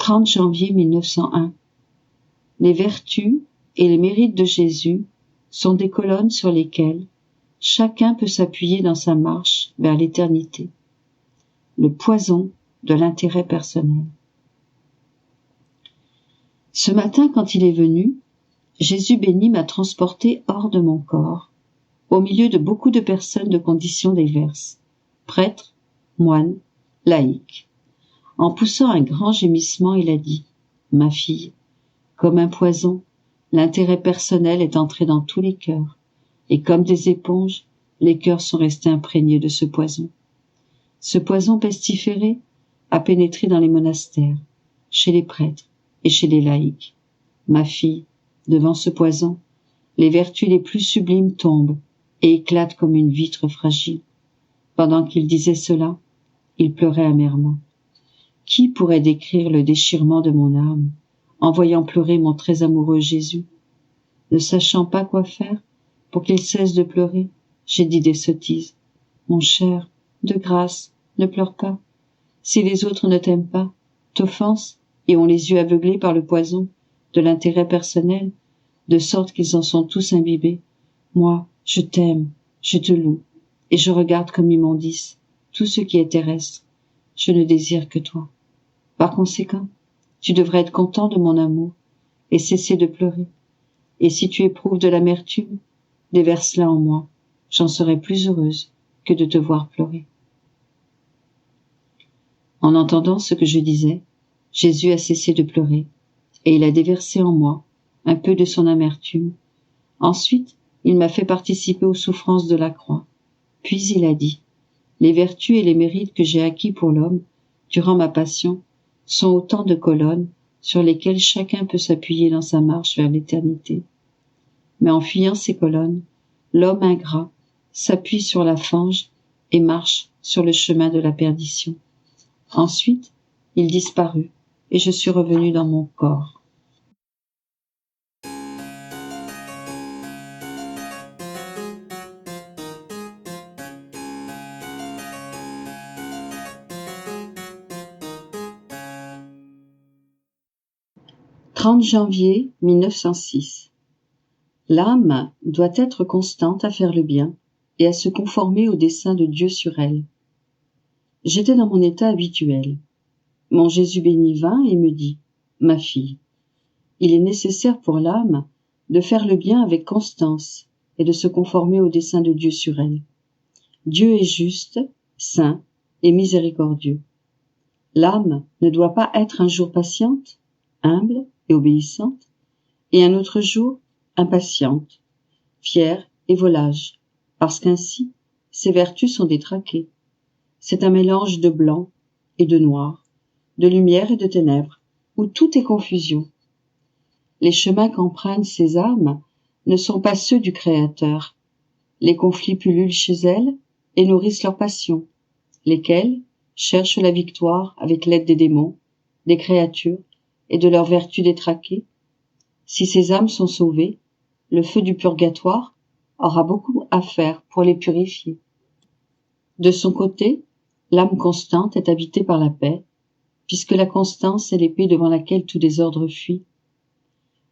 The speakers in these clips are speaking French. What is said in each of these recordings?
30 janvier 1901. Les vertus et les mérites de Jésus sont des colonnes sur lesquelles chacun peut s'appuyer dans sa marche vers l'éternité. Le poison de l'intérêt personnel. Ce matin, quand il est venu, Jésus béni m'a transporté hors de mon corps, au milieu de beaucoup de personnes de conditions diverses, prêtres, moines, laïcs. En poussant un grand gémissement, il a dit « Ma fille, comme un poison, l'intérêt personnel est entré dans tous les cœurs, et comme des éponges, les cœurs sont restés imprégnés de ce poison. Ce poison pestiféré a pénétré dans les monastères, chez les prêtres et chez les laïcs. Ma fille, devant ce poison, les vertus les plus sublimes tombent et éclatent comme une vitre fragile. Pendant qu'il disait cela, il pleurait amèrement. Qui pourrait décrire le déchirement de mon âme en voyant pleurer mon très amoureux Jésus? Ne sachant pas quoi faire pour qu'il cesse de pleurer, j'ai dit des sottises. Mon cher, de grâce, ne pleure pas. Si les autres ne t'aiment pas, t'offensent et ont les yeux aveuglés par le poison de l'intérêt personnel, de sorte qu'ils en sont tous imbibés, moi, je t'aime, je te loue, et je regarde comme immondice tout ce qui est terrestre. Je ne désire que toi. Par conséquent, tu devrais être content de mon amour et cesser de pleurer. Et si tu éprouves de l'amertume, déverse-la en moi. J'en serai plus heureuse que de te voir pleurer. En entendant ce que je disais, Jésus a cessé de pleurer et il a déversé en moi un peu de son amertume. Ensuite, il m'a fait participer aux souffrances de la croix. Puis il a dit, les vertus et les mérites que j'ai acquis pour l'homme, durant ma passion, sont autant de colonnes sur lesquelles chacun peut s'appuyer dans sa marche vers l'éternité. Mais en fuyant ces colonnes, l'homme ingrat s'appuie sur la fange et marche sur le chemin de la perdition. Ensuite, il disparut et je suis revenu dans mon corps. « 30 janvier 1906. L'âme doit être constante à faire le bien et à se conformer au dessein de Dieu sur elle. J'étais dans mon état habituel. Mon Jésus béni vint et me dit, « Ma fille, il est nécessaire pour l'âme de faire le bien avec constance et de se conformer au dessein de Dieu sur elle. Dieu est juste, saint et miséricordieux. L'âme ne doit pas être un jour patiente, humble et obéissante, et un autre jour impatiente, fière et volage, parce qu'ainsi ses vertus sont détraquées. C'est un mélange de blanc et de noir, de lumière et de ténèbres, où tout est confusion. Les chemins qu'empruntent ces âmes ne sont pas ceux du Créateur. Les conflits pullulent chez elles et nourrissent leurs passions, lesquelles cherchent la victoire avec l'aide des démons, des créatures et de leurs vertus détraquées. Si ces âmes sont sauvées, le feu du purgatoire aura beaucoup à faire pour les purifier. De son côté, l'âme constante est habitée par la paix, puisque la constance est l'épée devant laquelle tout désordre fuit.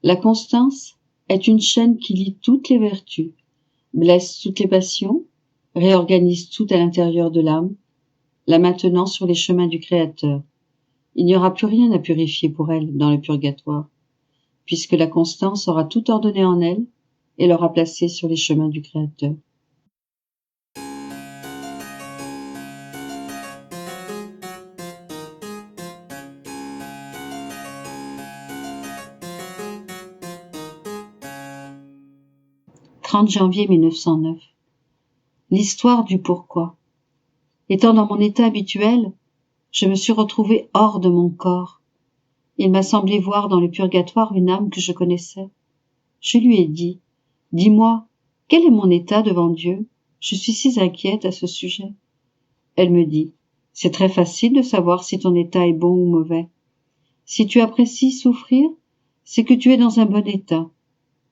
La constance est une chaîne qui lie toutes les vertus, blesse toutes les passions, réorganise tout à l'intérieur de l'âme, la maintenant sur les chemins du Créateur. Il n'y aura plus rien à purifier pour elle dans le purgatoire, puisque la constance aura tout ordonné en elle et l'aura placée sur les chemins du Créateur. « 30 janvier 1909. L'histoire du pourquoi. Étant dans mon état habituel, je me suis retrouvée hors de mon corps. Il m'a semblé voir dans le purgatoire une âme que je connaissais. Je lui ai dit, « Dis-moi, quel est mon état devant Dieu? Je suis si inquiète à ce sujet. » Elle me dit, « C'est très facile de savoir si ton état est bon ou mauvais. Si tu apprécies souffrir, c'est que tu es dans un bon état.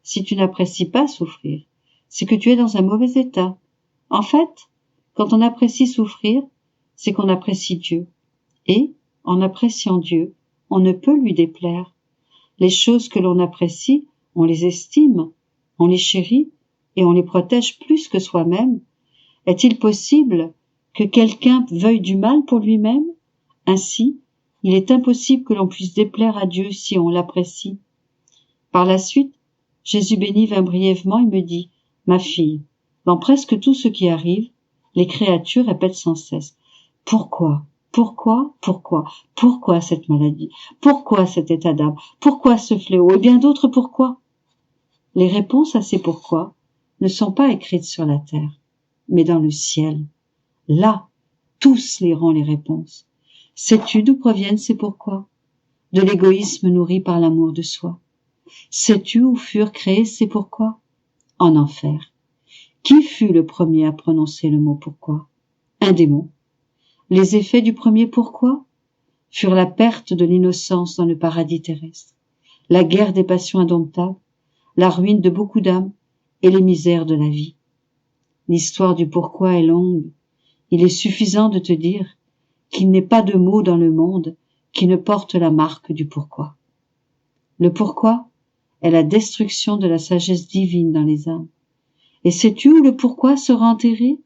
Si tu n'apprécies pas souffrir, c'est que tu es dans un mauvais état. En fait, quand on apprécie souffrir, c'est qu'on apprécie Dieu. Et, en appréciant Dieu, on ne peut lui déplaire. Les choses que l'on apprécie, on les estime, on les chérit et on les protège plus que soi-même. Est-il possible que quelqu'un veuille du mal pour lui-même? Ainsi, il est impossible que l'on puisse déplaire à Dieu si on l'apprécie. Par la suite, Jésus béni vint brièvement et me dit, « Ma fille, dans presque tout ce qui arrive, les créatures répètent sans cesse, « Pourquoi? Pourquoi? Pourquoi? Pourquoi cette maladie? Pourquoi cet état d'âme? Pourquoi ce fléau? Et bien d'autres pourquoi? » Les réponses à ces pourquoi ne sont pas écrites sur la terre, mais dans le ciel. Là, tous liront les réponses. Sais-tu d'où proviennent ces pourquoi? De l'égoïsme nourri par l'amour de soi. Sais-tu où furent créés ces pourquoi? En enfer. Qui fut le premier à prononcer le mot pourquoi? Un démon. Les effets du premier pourquoi furent la perte de l'innocence dans le paradis terrestre, la guerre des passions indomptables, la ruine de beaucoup d'âmes et les misères de la vie. L'histoire du pourquoi est longue. Il est suffisant de te dire qu'il n'est pas de mot dans le monde qui ne porte la marque du pourquoi. Le pourquoi est la destruction de la sagesse divine dans les âmes. Et sais-tu où le pourquoi sera enterré?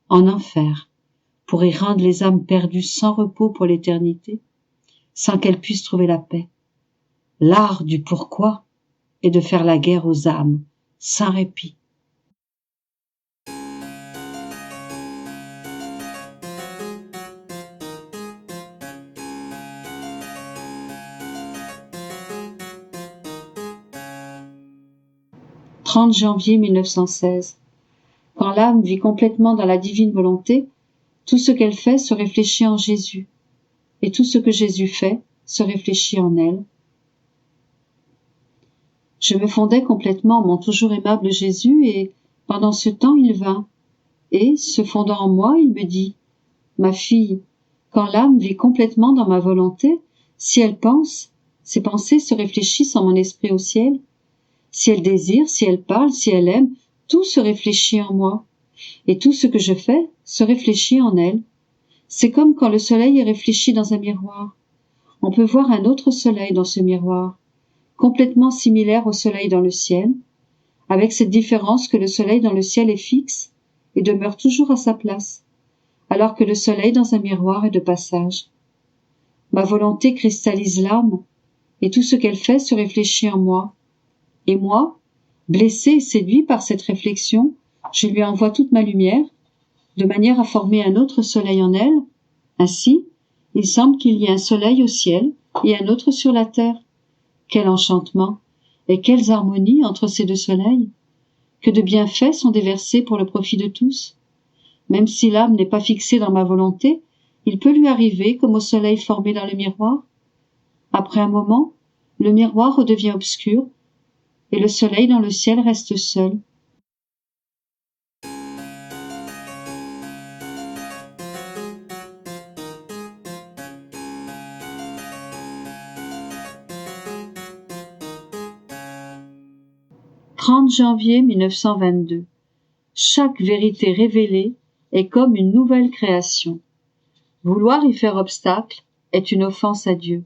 En enfer, pour y rendre les âmes perdues sans repos pour l'éternité, sans qu'elles puissent trouver la paix. L'art du pourquoi est de faire la guerre aux âmes, sans répit. « 30 janvier 1916. Quand l'âme vit complètement dans la divine volonté, tout ce qu'elle fait se réfléchit en Jésus, et tout ce que Jésus fait se réfléchit en elle. Je me fondais complètement en mon toujours aimable Jésus, et pendant ce temps il vint, et, se fondant en moi, il me dit, « Ma fille, quand l'âme vit complètement dans ma volonté, si elle pense, ses pensées se réfléchissent en mon esprit au ciel. Si elle désire, si elle parle, si elle aime, tout se réfléchit en moi, et tout ce que je fais se réfléchit en elle. C'est comme quand le soleil est réfléchi dans un miroir. On peut voir un autre soleil dans ce miroir, complètement similaire au soleil dans le ciel, avec cette différence que le soleil dans le ciel est fixe et demeure toujours à sa place, alors que le soleil dans un miroir est de passage. Ma volonté cristallise l'âme, et tout ce qu'elle fait se réfléchit en moi. Et moi, blessé et séduit par cette réflexion, je lui envoie toute ma lumière, de manière à former un autre soleil en elle. Ainsi, il semble qu'il y ait un soleil au ciel et un autre sur la terre. Quel enchantement et quelles harmonies entre ces deux soleils! Que de bienfaits sont déversés pour le profit de tous. Même si l'âme n'est pas fixée dans ma volonté, il peut lui arriver comme au soleil formé dans le miroir. Après un moment, le miroir redevient obscur, et le soleil dans le ciel reste seul. « 30 janvier 1922. Chaque vérité révélée est comme une nouvelle création. Vouloir y faire obstacle est une offense à Dieu.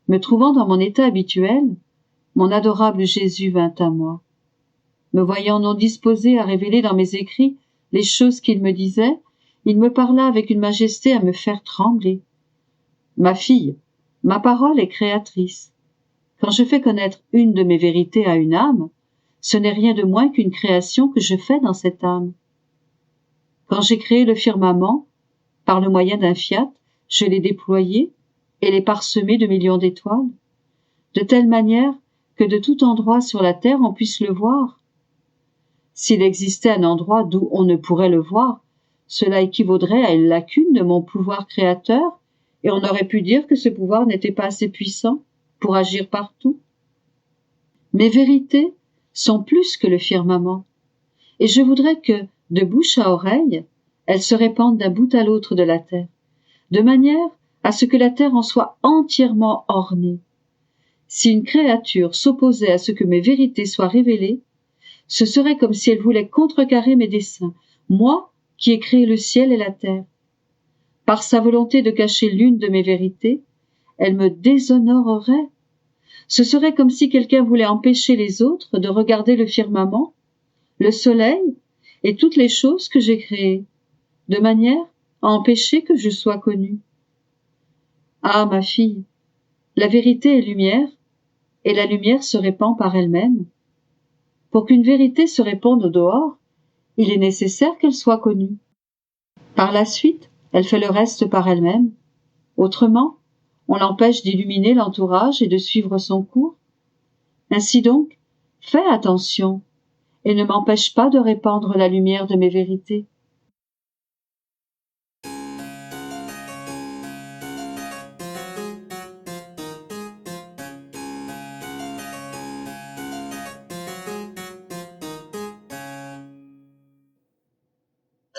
Me trouvant dans mon état habituel, mon adorable Jésus vint à moi. Me voyant non disposé à révéler dans mes écrits les choses qu'il me disait, il me parla avec une majesté à me faire trembler. Ma fille, ma parole est créatrice. Quand je fais connaître une de mes vérités à une âme, ce n'est rien de moins qu'une création que je fais dans cette âme. Quand j'ai créé le firmament, par le moyen d'un fiat, je l'ai déployé et l'ai parsemé de millions d'étoiles, de telle manière que de tout endroit sur la terre on puisse le voir. S'il existait un endroit d'où on ne pourrait le voir, cela équivaudrait à une lacune de mon pouvoir créateur, et on aurait pu dire que ce pouvoir n'était pas assez puissant pour agir partout. Mes vérités sont plus que le firmament, et je voudrais que, de bouche à oreille, elles se répandent d'un bout à l'autre de la terre, de manière à ce que la terre en soit entièrement ornée. Si une créature s'opposait à ce que mes vérités soient révélées, ce serait comme si elle voulait contrecarrer mes desseins, moi qui ai créé le ciel et la terre. Par sa volonté de cacher l'une de mes vérités, elle me déshonorerait. Ce serait comme si quelqu'un voulait empêcher les autres de regarder le firmament, le soleil et toutes les choses que j'ai créées, de manière à empêcher que je sois connue. Ah, ma fille, la vérité est lumière, et la lumière se répand par elle-même. Pour qu'une vérité se répande au dehors, il est nécessaire qu'elle soit connue. Par la suite, elle fait le reste par elle-même. Autrement, on l'empêche d'illuminer l'entourage et de suivre son cours. Ainsi donc, fais attention et ne m'empêche pas de répandre la lumière de mes vérités.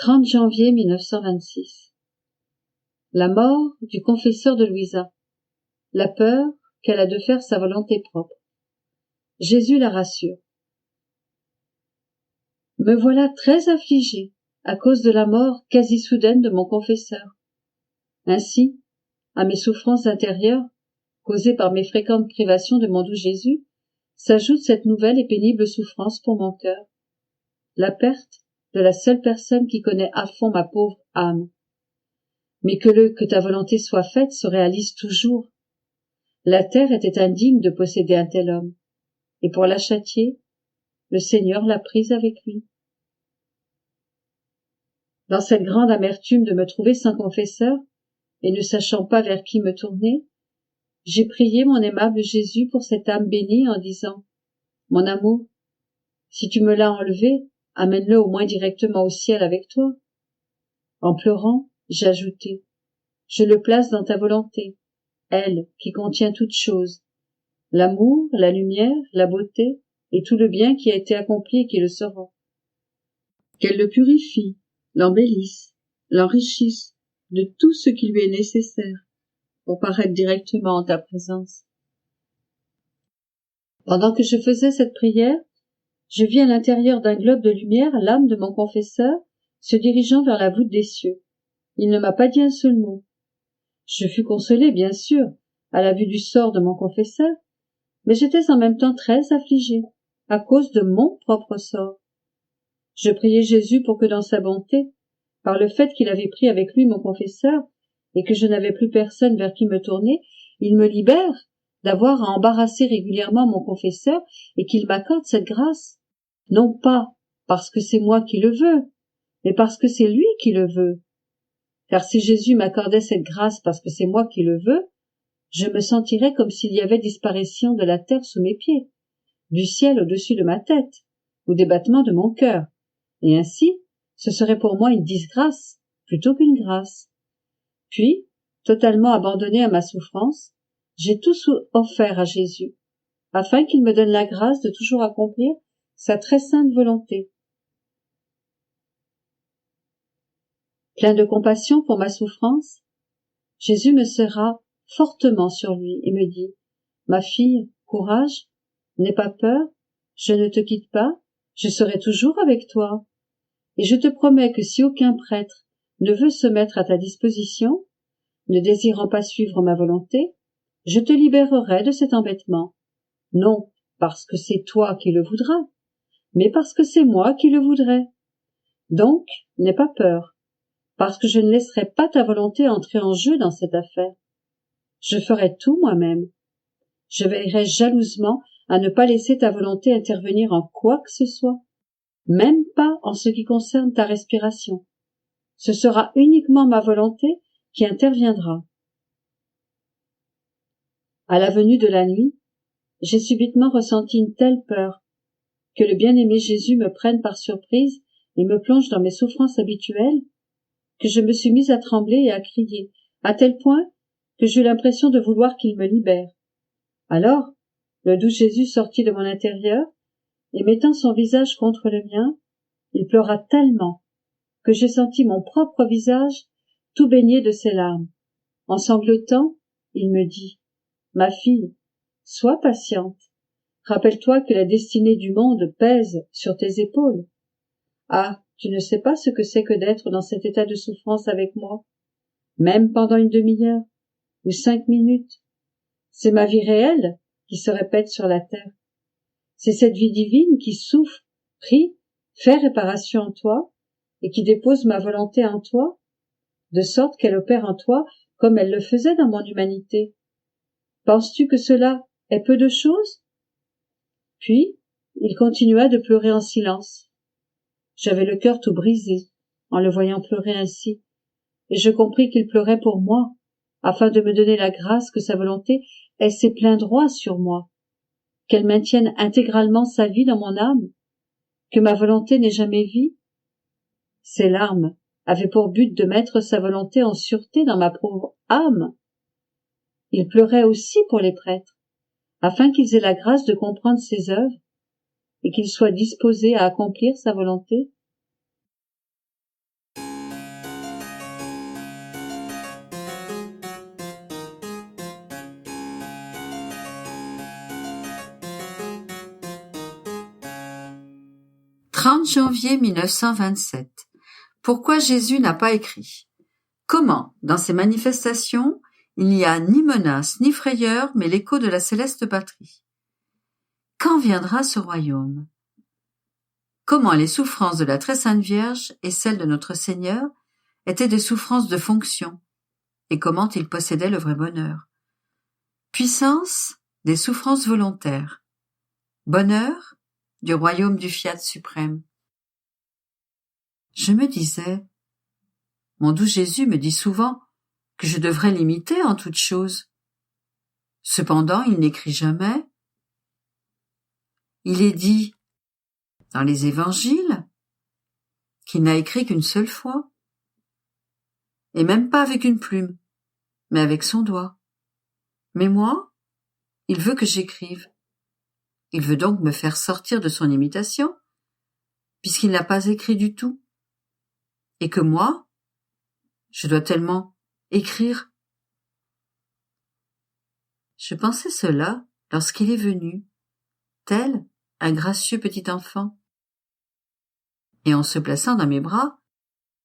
« 30 janvier 1926. La mort du confesseur de Louisa. La peur qu'elle a de faire sa volonté propre. Jésus la rassure. Me voilà très affligée à cause de la mort quasi soudaine de mon confesseur. Ainsi, à mes souffrances intérieures, causées par mes fréquentes privations de mon doux Jésus, s'ajoute cette nouvelle et pénible souffrance pour mon cœur. La perte de la seule personne qui connaît à fond ma pauvre âme. Mais que ta volonté soit faite se réalise toujours. La terre était indigne de posséder un tel homme, et pour la châtier, le Seigneur l'a prise avec lui. Dans cette grande amertume de me trouver sans confesseur, et ne sachant pas vers qui me tourner, j'ai prié mon aimable Jésus pour cette âme bénie en disant « Mon amour, si tu me l'as enlevé, amène-le au moins directement au ciel avec toi. » En pleurant, j'ai ajouté « Je le place dans ta volonté, elle qui contient toutes choses, l'amour, la lumière, la beauté et tout le bien qui a été accompli et qui le sera. Qu'elle le purifie, l'embellisse, l'enrichisse de tout ce qui lui est nécessaire pour paraître directement en ta présence. » Pendant que je faisais cette prière, je vis à l'intérieur d'un globe de lumière l'âme de mon confesseur se dirigeant vers la voûte des cieux. Il ne m'a pas dit un seul mot. Je fus consolée, bien sûr, à la vue du sort de mon confesseur, mais j'étais en même temps très affligée, à cause de mon propre sort. Je priai Jésus pour que dans sa bonté, par le fait qu'il avait pris avec lui mon confesseur, et que je n'avais plus personne vers qui me tourner, il me libère d'avoir à embarrasser régulièrement mon confesseur et qu'il m'accorde cette grâce. Non pas parce que c'est moi qui le veux, mais parce que c'est lui qui le veut. Car si Jésus m'accordait cette grâce parce que c'est moi qui le veux, je me sentirais comme s'il y avait disparition de la terre sous mes pieds, du ciel au-dessus de ma tête, ou des battements de mon cœur, et ainsi, ce serait pour moi une disgrâce, plutôt qu'une grâce. Puis, totalement abandonnée à ma souffrance, j'ai tout offert à Jésus, afin qu'il me donne la grâce de toujours accomplir sa très sainte volonté. Plein de compassion pour ma souffrance, Jésus me serra fortement sur lui et me dit « Ma fille, courage, n'aie pas peur, je ne te quitte pas, je serai toujours avec toi. Et je te promets que si aucun prêtre ne veut se mettre à ta disposition, ne désirant pas suivre ma volonté, je te libérerai de cet embêtement, non parce que c'est toi qui le voudras, mais parce que c'est moi qui le voudrais. Donc, n'aie pas peur, parce que je ne laisserai pas ta volonté entrer en jeu dans cette affaire. Je ferai tout moi-même. Je veillerai jalousement à ne pas laisser ta volonté intervenir en quoi que ce soit, même pas en ce qui concerne ta respiration. Ce sera uniquement ma volonté qui interviendra. À la venue de la nuit, j'ai subitement ressenti une telle peur que le bien-aimé Jésus me prenne par surprise et me plonge dans mes souffrances habituelles, que je me suis mise à trembler et à crier, à tel point que j'eus l'impression de vouloir qu'il me libère. Alors, le doux Jésus sortit de mon intérieur, et mettant son visage contre le mien, il pleura tellement que j'ai senti mon propre visage tout baigné de ses larmes. En sanglotant, il me dit « Ma fille, sois patiente. Rappelle-toi que la destinée du monde pèse sur tes épaules. Ah, tu ne sais pas ce que c'est que d'être dans cet état de souffrance avec moi, même pendant une demi-heure ou 5 minutes. C'est ma vie réelle qui se répète sur la terre. C'est cette vie divine qui souffre, prie, fait réparation en toi et qui dépose ma volonté en toi, de sorte qu'elle opère en toi comme elle le faisait dans mon humanité. Penses-tu que cela est peu de choses? Puis, il continua de pleurer en silence. J'avais le cœur tout brisé en le voyant pleurer ainsi, et je compris qu'il pleurait pour moi, afin de me donner la grâce que sa volonté ait ses pleins droits sur moi, qu'elle maintienne intégralement sa vie dans mon âme, que ma volonté n'ait jamais vie. Ses larmes avaient pour but de mettre sa volonté en sûreté dans ma pauvre âme. Il pleurait aussi pour les prêtres, afin qu'ils aient la grâce de comprendre ses œuvres et qu'ils soient disposés à accomplir sa volonté. « 30 janvier 1927. Pourquoi Jésus n'a pas écrit? Comment, dans ces manifestations, il n'y a ni menace ni frayeur, mais l'écho de la céleste patrie? Quand viendra ce royaume? Comment les souffrances de la très sainte Vierge et celles de notre Seigneur étaient des souffrances de fonction, et comment il possédait le vrai bonheur? Puissance des souffrances volontaires. Bonheur du royaume du fiat suprême. Je me disais, mon doux Jésus me dit souvent que je devrais l'imiter en toutes choses. Cependant, il n'écrit jamais. Il est dit dans les évangiles qu'il n'a écrit qu'une seule fois, et même pas avec une plume, mais avec son doigt. Mais moi, il veut que j'écrive. Il veut donc me faire sortir de son imitation, puisqu'il n'a pas écrit du tout, et que moi, je dois tellement écrire. Je pensais cela lorsqu'il est venu, tel un gracieux petit enfant, et en se plaçant dans mes bras,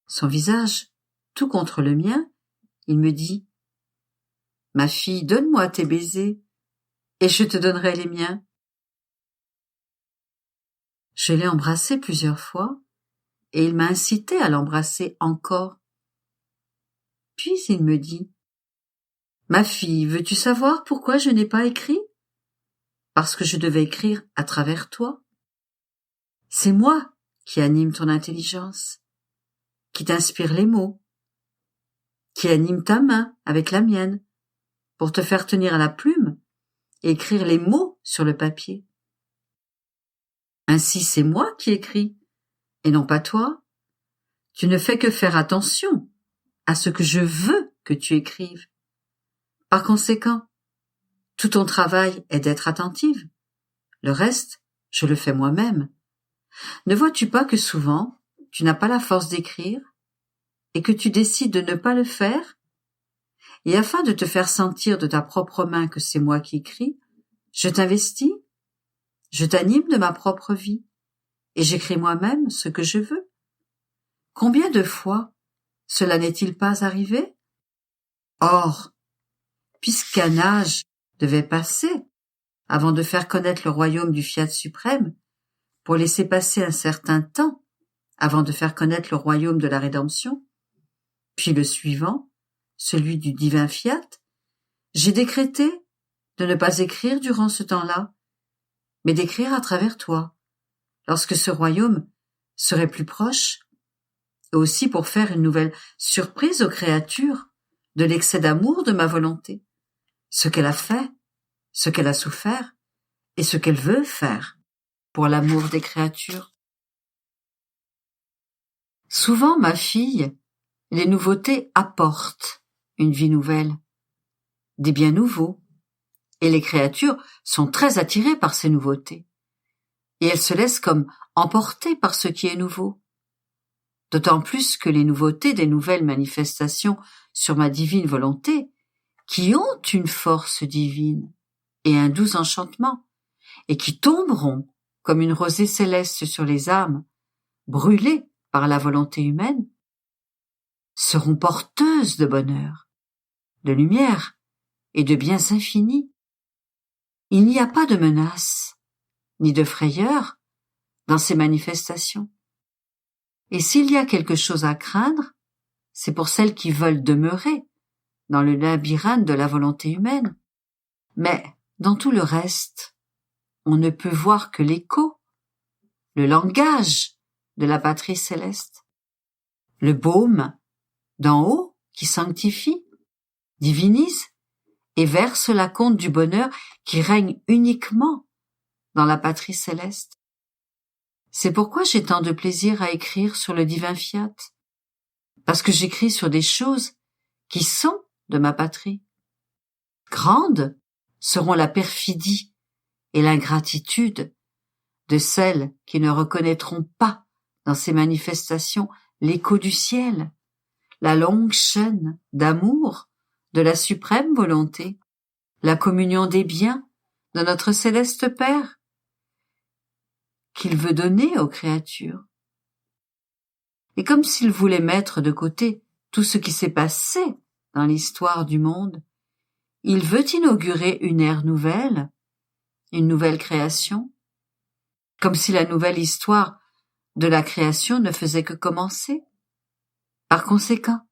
son visage tout contre le mien, il me dit « Ma fille, donne-moi tes baisers, et je te donnerai les miens. » Je l'ai embrassé plusieurs fois, et il m'a incité à l'embrasser encore. Puis il me dit « Ma fille, veux-tu savoir pourquoi je n'ai pas écrit? Parce que je devais écrire à travers toi. C'est moi qui anime ton intelligence, qui t'inspire les mots, qui anime ta main avec la mienne, pour te faire tenir à la plume et écrire les mots sur le papier. Ainsi c'est moi qui écris, et non pas toi. Tu ne fais que faire attention à ce que je veux que tu écrives. Par conséquent, tout ton travail est d'être attentive. Le reste, je le fais moi-même. Ne vois-tu pas que souvent, tu n'as pas la force d'écrire et que tu décides de ne pas le faire? Et afin de te faire sentir de ta propre main que c'est moi qui écris, je t'investis, je t'anime de ma propre vie et j'écris moi-même ce que je veux. Combien de fois cela n'est-il pas arrivé? Or, puisqu'un âge devait passer avant de faire connaître le royaume du fiat suprême, pour laisser passer un certain temps avant de faire connaître le royaume de la rédemption, puis le suivant, celui du divin fiat, j'ai décrété de ne pas écrire durant ce temps-là, mais d'écrire à travers toi, lorsque ce royaume serait plus proche, et aussi pour faire une nouvelle surprise aux créatures de l'excès d'amour de ma volonté, ce qu'elle a fait, ce qu'elle a souffert, et ce qu'elle veut faire pour l'amour des créatures. Souvent, ma fille, les nouveautés apportent une vie nouvelle, des biens nouveaux, et les créatures sont très attirées par ces nouveautés, et elles se laissent comme emporter par ce qui est nouveau. D'autant plus que les nouveautés des nouvelles manifestations sur ma divine volonté, qui ont une force divine et un doux enchantement, et qui tomberont comme une rosée céleste sur les âmes, brûlées par la volonté humaine, seront porteuses de bonheur, de lumière et de biens infinis, Il n'y a pas de menace, ni de frayeur dans ces manifestations. Et s'il y a quelque chose à craindre, c'est pour celles qui veulent demeurer dans le labyrinthe de la volonté humaine. Mais dans tout le reste, on ne peut voir que l'écho, le langage de la patrie céleste, le baume d'en haut qui sanctifie, divinise et verse l'acompte du bonheur qui règne uniquement dans la patrie céleste. C'est pourquoi j'ai tant de plaisir à écrire sur le divin fiat, parce que j'écris sur des choses qui sont de ma patrie. Grandes seront la perfidie et l'ingratitude de celles qui ne reconnaîtront pas dans ces manifestations l'écho du ciel, la longue chaîne d'amour de la suprême volonté, la communion des biens de notre céleste Père qu'il veut donner aux créatures. Et comme s'il voulait mettre de côté tout ce qui s'est passé dans l'histoire du monde, il veut inaugurer une ère nouvelle, une nouvelle création, comme si la nouvelle histoire de la création ne faisait que commencer. Par conséquent,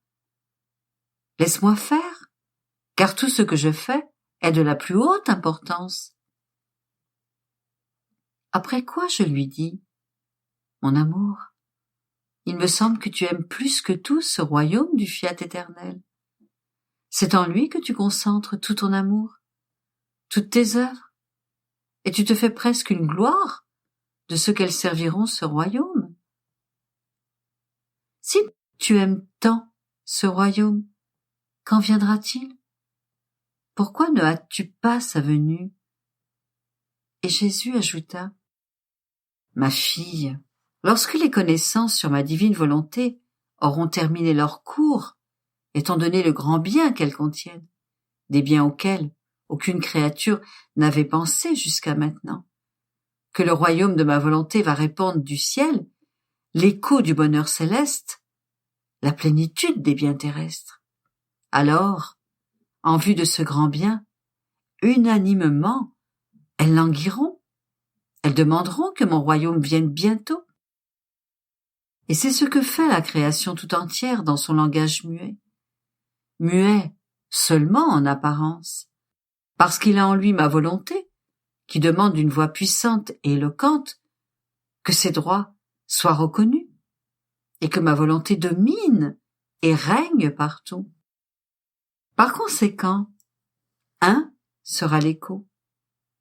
laisse-moi faire, car tout ce que je fais est de la plus haute importance. Après quoi je lui dis, mon amour, il me semble que tu aimes plus que tout ce royaume du fiat éternel. C'est en lui que tu concentres tout ton amour, toutes tes œuvres, et tu te fais presque une gloire de ce qu'elles serviront ce royaume. Si tu aimes tant ce royaume, quand viendra-t-il? Pourquoi ne hâtes-tu pas sa venue? Et Jésus ajouta, ma fille, lorsque les connaissances sur ma divine volonté auront terminé leur cours, étant donné le grand bien qu'elles contiennent, des biens auxquels aucune créature n'avait pensé jusqu'à maintenant, que le royaume de ma volonté va répandre du ciel l'écho du bonheur céleste, la plénitude des biens terrestres. Alors, en vue de ce grand bien, unanimement, elles languiront, elles demanderont que mon royaume vienne bientôt. Et c'est ce que fait la création tout entière dans son langage muet. Muet seulement en apparence, parce qu'il a en lui ma volonté, qui demande d'une voix puissante et éloquente que ses droits soient reconnus, et que ma volonté domine et règne partout. Par conséquent, un sera l'écho,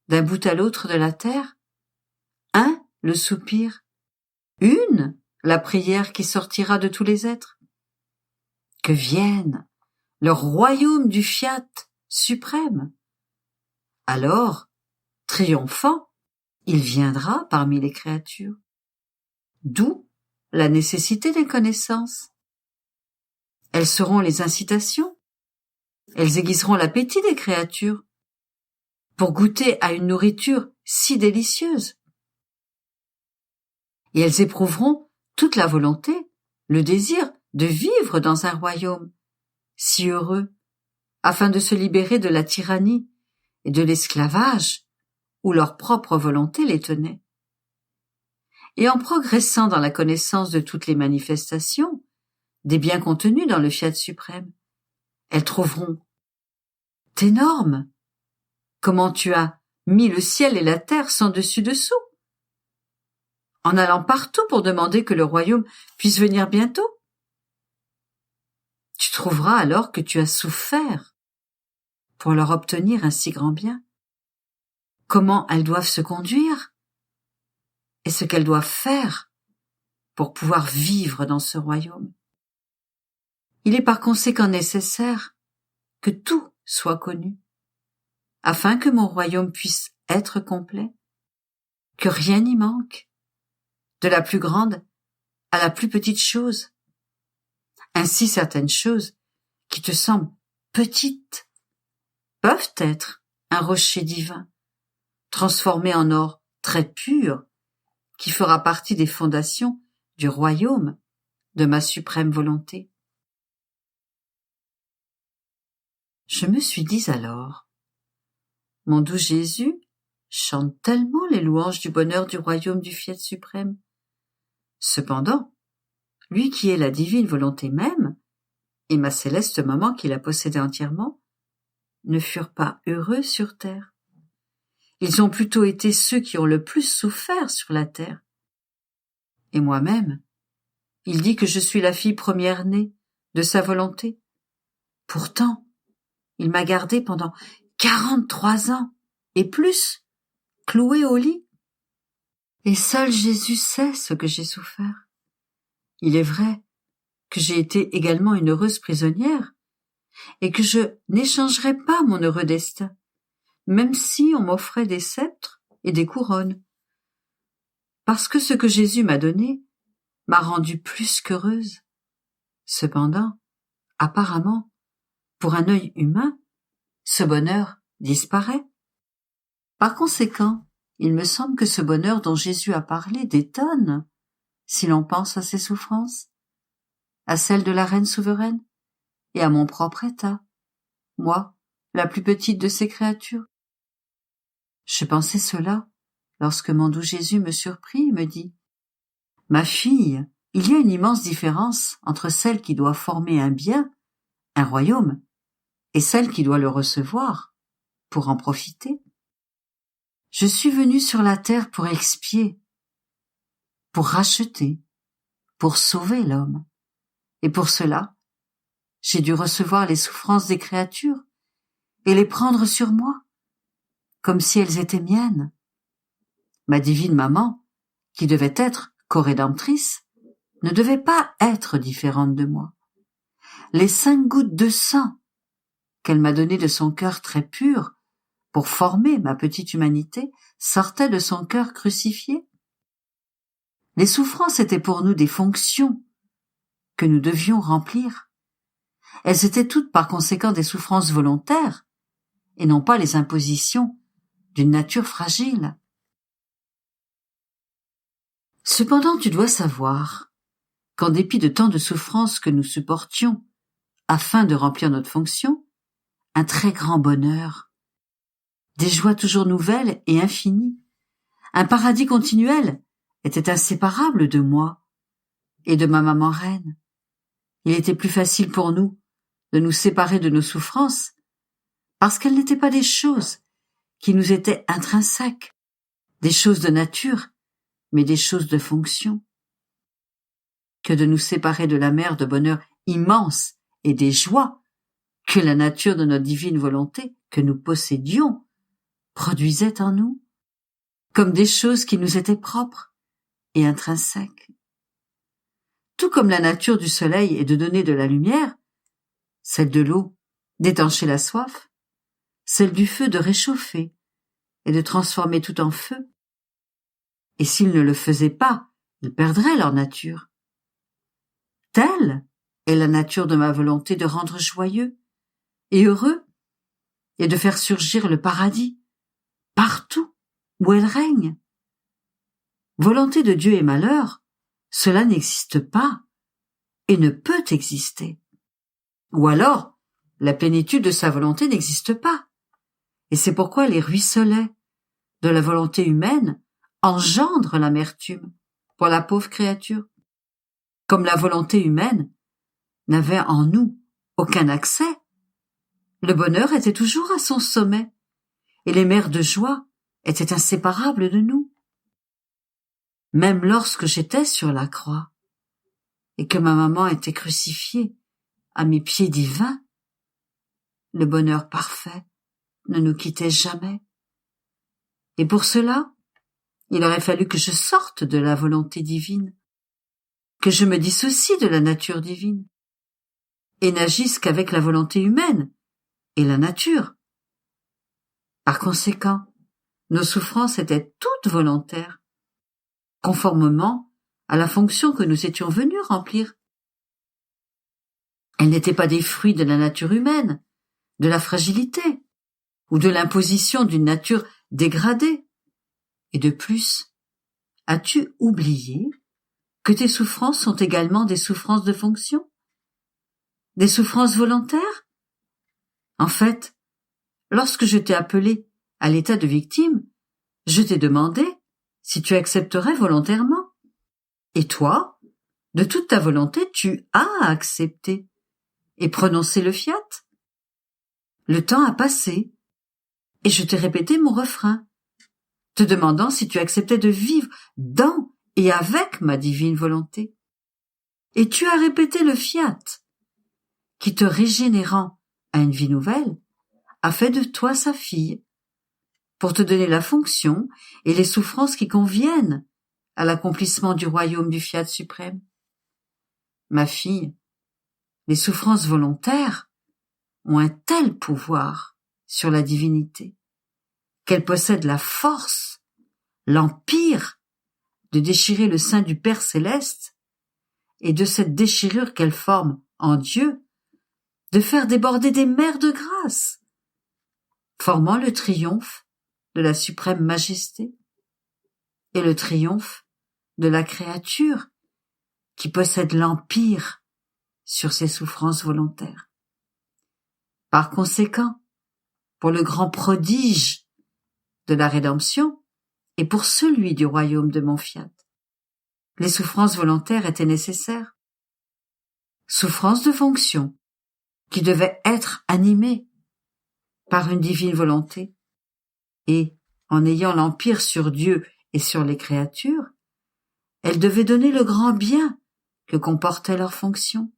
d'un bout à l'autre de la terre, un le soupir, une la prière qui sortira de tous les êtres. Que vienne le royaume du fiat suprême. Alors, triomphant, il viendra parmi les créatures. D'où la nécessité des connaissances. Elles seront les incitations. Elles aiguiseront l'appétit des créatures pour goûter à une nourriture si délicieuse. Et elles éprouveront toute la volonté, le désir de vivre dans un royaume si heureux, afin de se libérer de la tyrannie et de l'esclavage où leur propre volonté les tenait. Et en progressant dans la connaissance de toutes les manifestations, des biens contenus dans le fiat suprême, elles trouveront « T'es norme, comment tu as mis le ciel et la terre sans dessus-dessous ?» en allant partout pour demander que le royaume puisse venir bientôt. Tu trouveras alors que tu as souffert pour leur obtenir un si grand bien, comment elles doivent se conduire et ce qu'elles doivent faire pour pouvoir vivre dans ce royaume. Il est par conséquent nécessaire que tout soit connu, afin que mon royaume puisse être complet, que rien n'y manque, de la plus grande à la plus petite chose. Ainsi certaines choses qui te semblent petites peuvent être un rocher divin, transformé en or très pur, qui fera partie des fondations du royaume de ma suprême volonté. Je me suis dit alors, mon doux Jésus chante tellement les louanges du bonheur du royaume du Fiat suprême. Cependant, lui qui est la divine volonté même, et ma céleste maman qui la possédait entièrement, ne furent pas heureux sur terre. Ils ont plutôt été ceux qui ont le plus souffert sur la terre. Et moi-même, il dit que je suis la fille première-née de sa volonté. Pourtant, il m'a gardée pendant 43 ans et plus, clouée au lit. Et seul Jésus sait ce que j'ai souffert. Il est vrai que j'ai été également une heureuse prisonnière et que je n'échangerais pas mon heureux destin, même si on m'offrait des sceptres et des couronnes. Parce que ce que Jésus m'a donné m'a rendue plus qu'heureuse. Cependant, apparemment, pour un œil humain, ce bonheur disparaît. Par conséquent, il me semble que ce bonheur dont Jésus a parlé détonne, si l'on pense à ses souffrances, à celles de la reine souveraine et à mon propre état, moi, la plus petite de ces créatures. Je pensais cela lorsque mon doux Jésus me surprit et me dit « Ma fille, il y a une immense différence entre celle qui doit former un bien, un royaume, et celle qui doit le recevoir, pour en profiter. Je suis venu sur la terre pour expier, pour racheter, pour sauver l'homme. Et pour cela, j'ai dû recevoir les souffrances des créatures et les prendre sur moi, comme si elles étaient miennes. Ma divine maman, qui devait être corédemptrice, ne devait pas être différente de moi. Les 5 gouttes de sang qu'elle m'a données de son cœur très pur pour former ma petite humanité sortaient de son cœur crucifié. Les souffrances étaient pour nous des fonctions que nous devions remplir. Elles étaient toutes par conséquent des souffrances volontaires et non pas les impositions d'une nature fragile. Cependant, tu dois savoir qu'en dépit de tant de souffrances que nous supportions afin de remplir notre fonction, un très grand bonheur, des joies toujours nouvelles et infinies, un paradis continuel était inséparable de moi et de ma maman reine. Il était plus facile pour nous de nous séparer de nos souffrances parce qu'elles n'étaient pas des choses qui nous étaient intrinsèques, des choses de nature, mais des choses de fonction, que de nous séparer de la mer de bonheur immense et des joies que la nature de notre divine volonté que nous possédions produisait en nous, comme des choses qui nous étaient propres et intrinsèques. Tout comme la nature du soleil est de donner de la lumière, celle de l'eau d'étancher la soif, celle du feu de réchauffer et de transformer tout en feu. Et s'ils ne le faisaient pas, ils perdraient leur nature. Telle est la nature de ma volonté de rendre joyeux et heureux et de faire surgir le paradis partout où elle règne. Volonté de Dieu et malheur, cela n'existe pas et ne peut exister. Ou alors, la plénitude de sa volonté n'existe pas. Et c'est pourquoi les ruisselets de la volonté humaine engendrent l'amertume pour la pauvre créature. Comme la volonté humaine n'avait en nous aucun accès, le bonheur était toujours à son sommet et les mers de joie étaient inséparables de nous. Même lorsque j'étais sur la croix et que ma maman était crucifiée à mes pieds divins, le bonheur parfait ne nous quittait jamais. Et pour cela, il aurait fallu que je sorte de la volonté divine, que je me dissocie de la nature divine, et n'agisse qu'avec la volonté humaine et la nature. Par conséquent, nos souffrances étaient toutes volontaires, conformément à la fonction que nous étions venus remplir. Elles n'étaient pas des fruits de la nature humaine, de la fragilité, ou de l'imposition d'une nature dégradée. Et de plus, as-tu oublié que tes souffrances sont également des souffrances de fonction? Des souffrances volontaires? En fait, lorsque je t'ai appelé à l'état de victime, Je t'ai demandé si tu accepterais volontairement. Et toi, de toute ta volonté, tu as accepté et prononcé le fiat. Le temps a passé, et je t'ai répété mon refrain, te demandant si tu acceptais de vivre dans et avec ma divine volonté. Et tu as répété le fiat, qui te régénérant à une vie nouvelle, a fait de toi sa fille, pour te donner la fonction et les souffrances qui conviennent à l'accomplissement du royaume du fiat suprême. Ma fille, les souffrances volontaires ont un tel pouvoir sur la divinité qu'elles possèdent la force, l'empire de déchirer le sein du Père céleste et de cette déchirure qu'elles forment en Dieu, de faire déborder des mers de grâce, formant le triomphe de la suprême majesté et le triomphe de la créature qui possède l'empire sur ses souffrances volontaires. Par conséquent, pour le grand prodige de la rédemption et pour celui du royaume de mon fiat, les souffrances volontaires étaient nécessaires. Souffrances de fonction qui devaient être animées par une divine volonté et, en ayant l'empire sur Dieu et sur les créatures, elles devaient donner le grand bien que comportait leur fonction.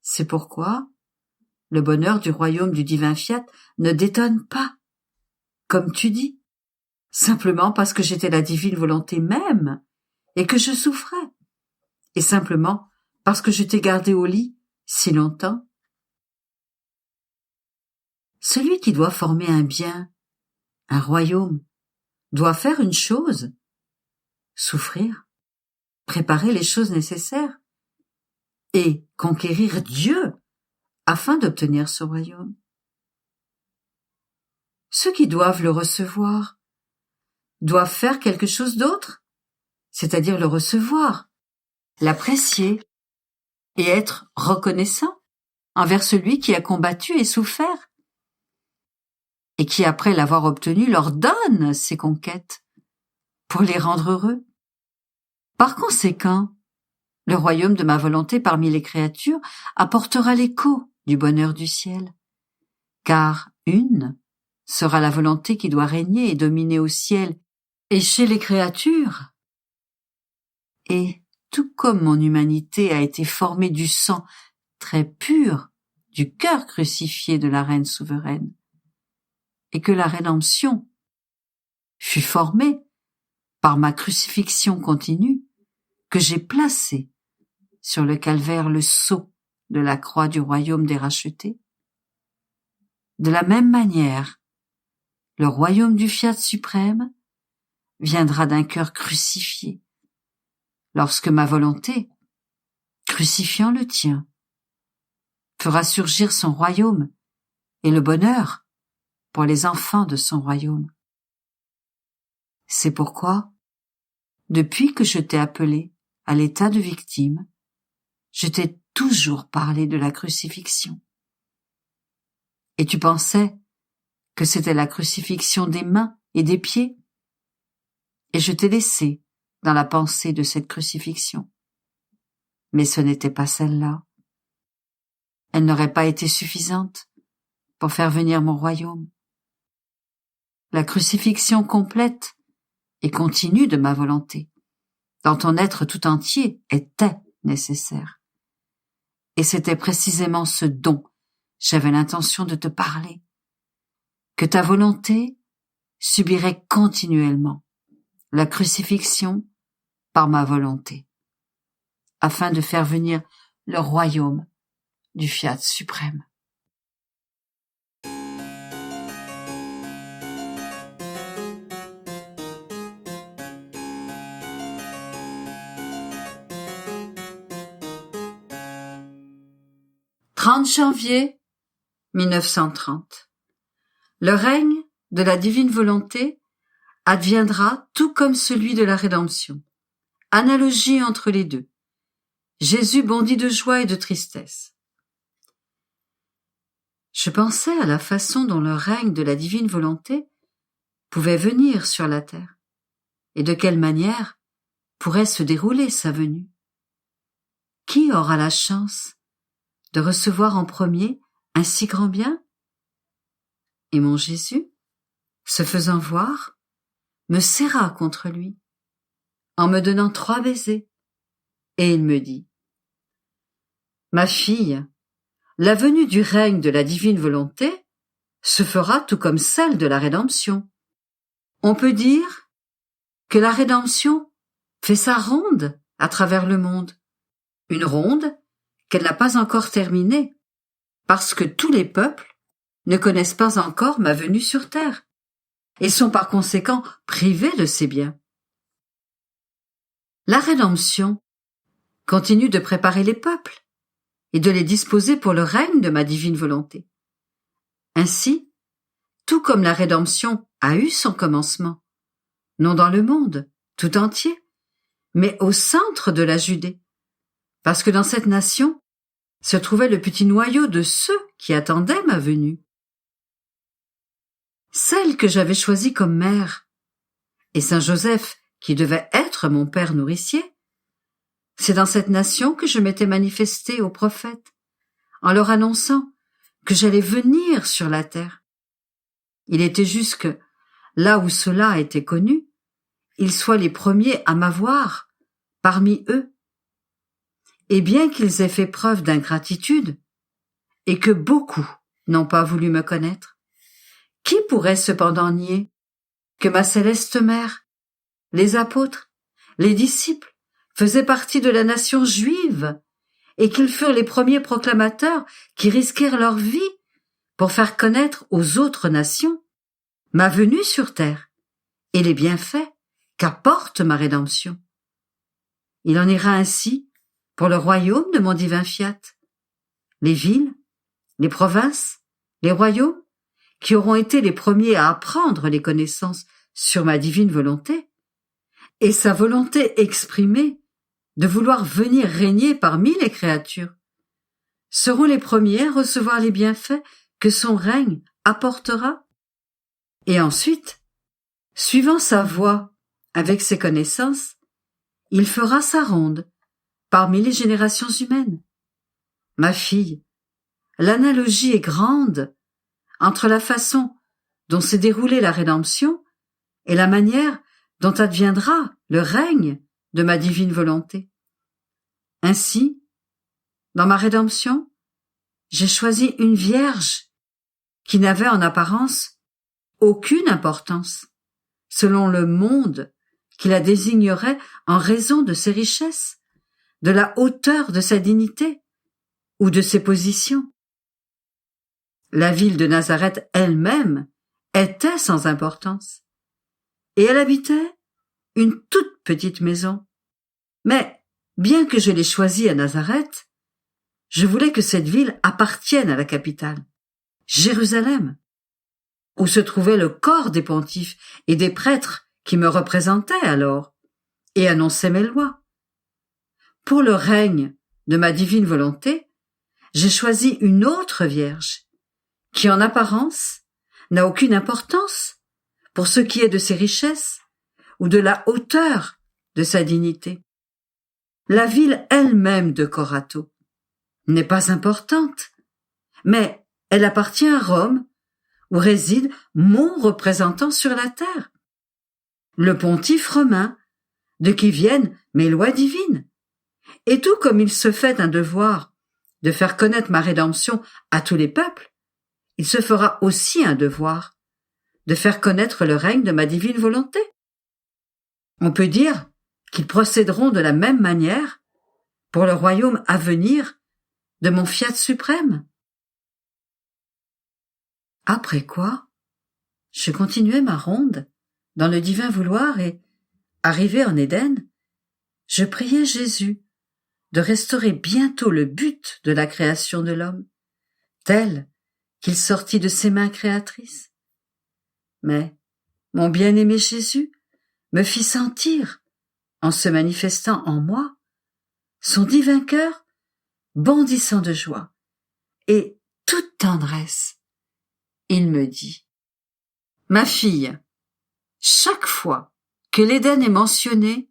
C'est pourquoi le bonheur du royaume du divin fiat ne détonne pas, comme tu dis, simplement parce que j'étais la divine volonté même et que je souffrais, et simplement parce que je t'ai gardé au lit si longtemps. Celui qui doit former un bien, un royaume, doit faire une chose, souffrir, préparer les choses nécessaires et conquérir Dieu afin d'obtenir ce royaume. Ceux qui doivent le recevoir doivent faire quelque chose d'autre, c'est-à-dire le recevoir, l'apprécier et être reconnaissant envers celui qui a combattu et souffert et qui, après l'avoir obtenu, leur donne ses conquêtes pour les rendre heureux. Par conséquent, le royaume de ma volonté parmi les créatures apportera l'écho du bonheur du ciel, car une sera la volonté qui doit régner et dominer au ciel et chez les créatures. Et tout comme mon humanité a été formée du sang très pur du cœur crucifié de la reine souveraine, et que la rédemption fut formée par ma crucifixion continue, que j'ai placé sur le calvaire le sceau de la croix du royaume des rachetés. De la même manière, le royaume du fiat suprême viendra d'un cœur crucifié, lorsque ma volonté, crucifiant le tien, fera surgir son royaume et le bonheur pour les enfants de son royaume. C'est pourquoi, depuis que je t'ai appelé à l'état de victime, je t'ai toujours parlé de la crucifixion. Et tu pensais que c'était la crucifixion des mains et des pieds, et je t'ai laissé dans la pensée de cette crucifixion. Mais ce n'était pas celle-là. Elle n'aurait pas été suffisante pour faire venir mon royaume. La crucifixion complète et continue de ma volonté, dans ton être tout entier, était nécessaire. Et c'était précisément ce dont j'avais l'intention de te parler, que ta volonté subirait continuellement la crucifixion par ma volonté, afin de faire venir le royaume du fiat suprême. « 30 janvier 1930. Le règne de la divine volonté adviendra tout comme celui de la rédemption. Analogie entre les deux. Jésus bondit de joie et de tristesse. Je pensais à la façon dont le règne de la divine volonté pouvait venir sur la terre, et de quelle manière pourrait se dérouler sa venue. Qui aura la chance de recevoir en premier un si grand bien? Et mon Jésus, se faisant voir, me serra contre lui, en me donnant 3 baisers, et il me dit: Ma fille, la venue du règne de la divine volonté se fera tout comme celle de la rédemption. On peut dire que la rédemption fait sa ronde à travers le monde, une ronde qu'elle n'a pas encore terminée, parce que tous les peuples ne connaissent pas encore ma venue sur terre, et sont par conséquent privés de ces biens. La rédemption continue de préparer les peuples et de les disposer pour le règne de ma divine volonté. Ainsi, tout comme la rédemption a eu son commencement, non dans le monde tout entier, mais au centre de la Judée, parce que dans cette nation se trouvait le petit noyau de ceux qui attendaient ma venue. Celle que j'avais choisie comme mère, et Saint Joseph qui devait être mon père nourricier, c'est dans cette nation que je m'étais manifestée aux prophètes, en leur annonçant que j'allais venir sur la terre. Il était juste que, là où cela était connu, ils soient les premiers à m'avoir parmi eux. Et bien qu'ils aient fait preuve d'ingratitude, et que beaucoup n'ont pas voulu me connaître, qui pourrait cependant nier que ma céleste mère, les apôtres, les disciples, faisaient partie de la nation juive, et qu'ils furent les premiers proclamateurs qui risquèrent leur vie pour faire connaître aux autres nations ma venue sur terre et les bienfaits qu'apporte ma rédemption. Il en ira ainsi pour le royaume de mon divin fiat. Les villes, les provinces, les royaumes, qui auront été les premiers à apprendre les connaissances sur ma divine volonté, et sa volonté exprimée de vouloir venir régner parmi les créatures, seront les premiers à recevoir les bienfaits que son règne apportera. Et ensuite, suivant sa voie avec ses connaissances, il fera sa ronde parmi les générations humaines. Ma fille, l'analogie est grande entre la façon dont s'est déroulée la rédemption et la manière dont adviendra le règne de ma divine volonté. Ainsi, dans ma rédemption, j'ai choisi une vierge qui n'avait en apparence aucune importance, selon le monde qui la désignerait en raison de ses richesses, de la hauteur de sa dignité ou de ses positions. La ville de Nazareth elle-même était sans importance, et elle habitait une toute petite maison. Mais, bien que je l'ai choisie à Nazareth, je voulais que cette ville appartienne à la capitale, Jérusalem, où se trouvait le corps des pontifes et des prêtres qui me représentaient alors et annonçaient mes lois. Pour le règne de ma divine volonté, j'ai choisi une autre vierge, qui en apparence n'a aucune importance pour ce qui est de ses richesses ou de la hauteur de sa dignité. La ville elle-même de Corato n'est pas importante, mais elle appartient à Rome, où réside mon représentant sur la terre, le pontife romain, de qui viennent mes lois divines. Et tout comme il se fait un devoir de faire connaître ma rédemption à tous les peuples, il se fera aussi un devoir de faire connaître le règne de ma divine volonté. On peut dire qu'ils procéderont de la même manière pour le royaume à venir de mon fiat suprême. Après quoi, je continuai ma ronde dans le divin vouloir et, arrivé en Éden, je priai Jésus de restaurer bientôt le but de la création de l'homme, tel qu'il sortit de ses mains créatrices. Mais mon bien-aimé Jésus me fit sentir, en se manifestant en moi, son divin cœur bondissant de joie et toute tendresse. Il me dit: Ma fille, chaque fois que l'Éden est mentionné,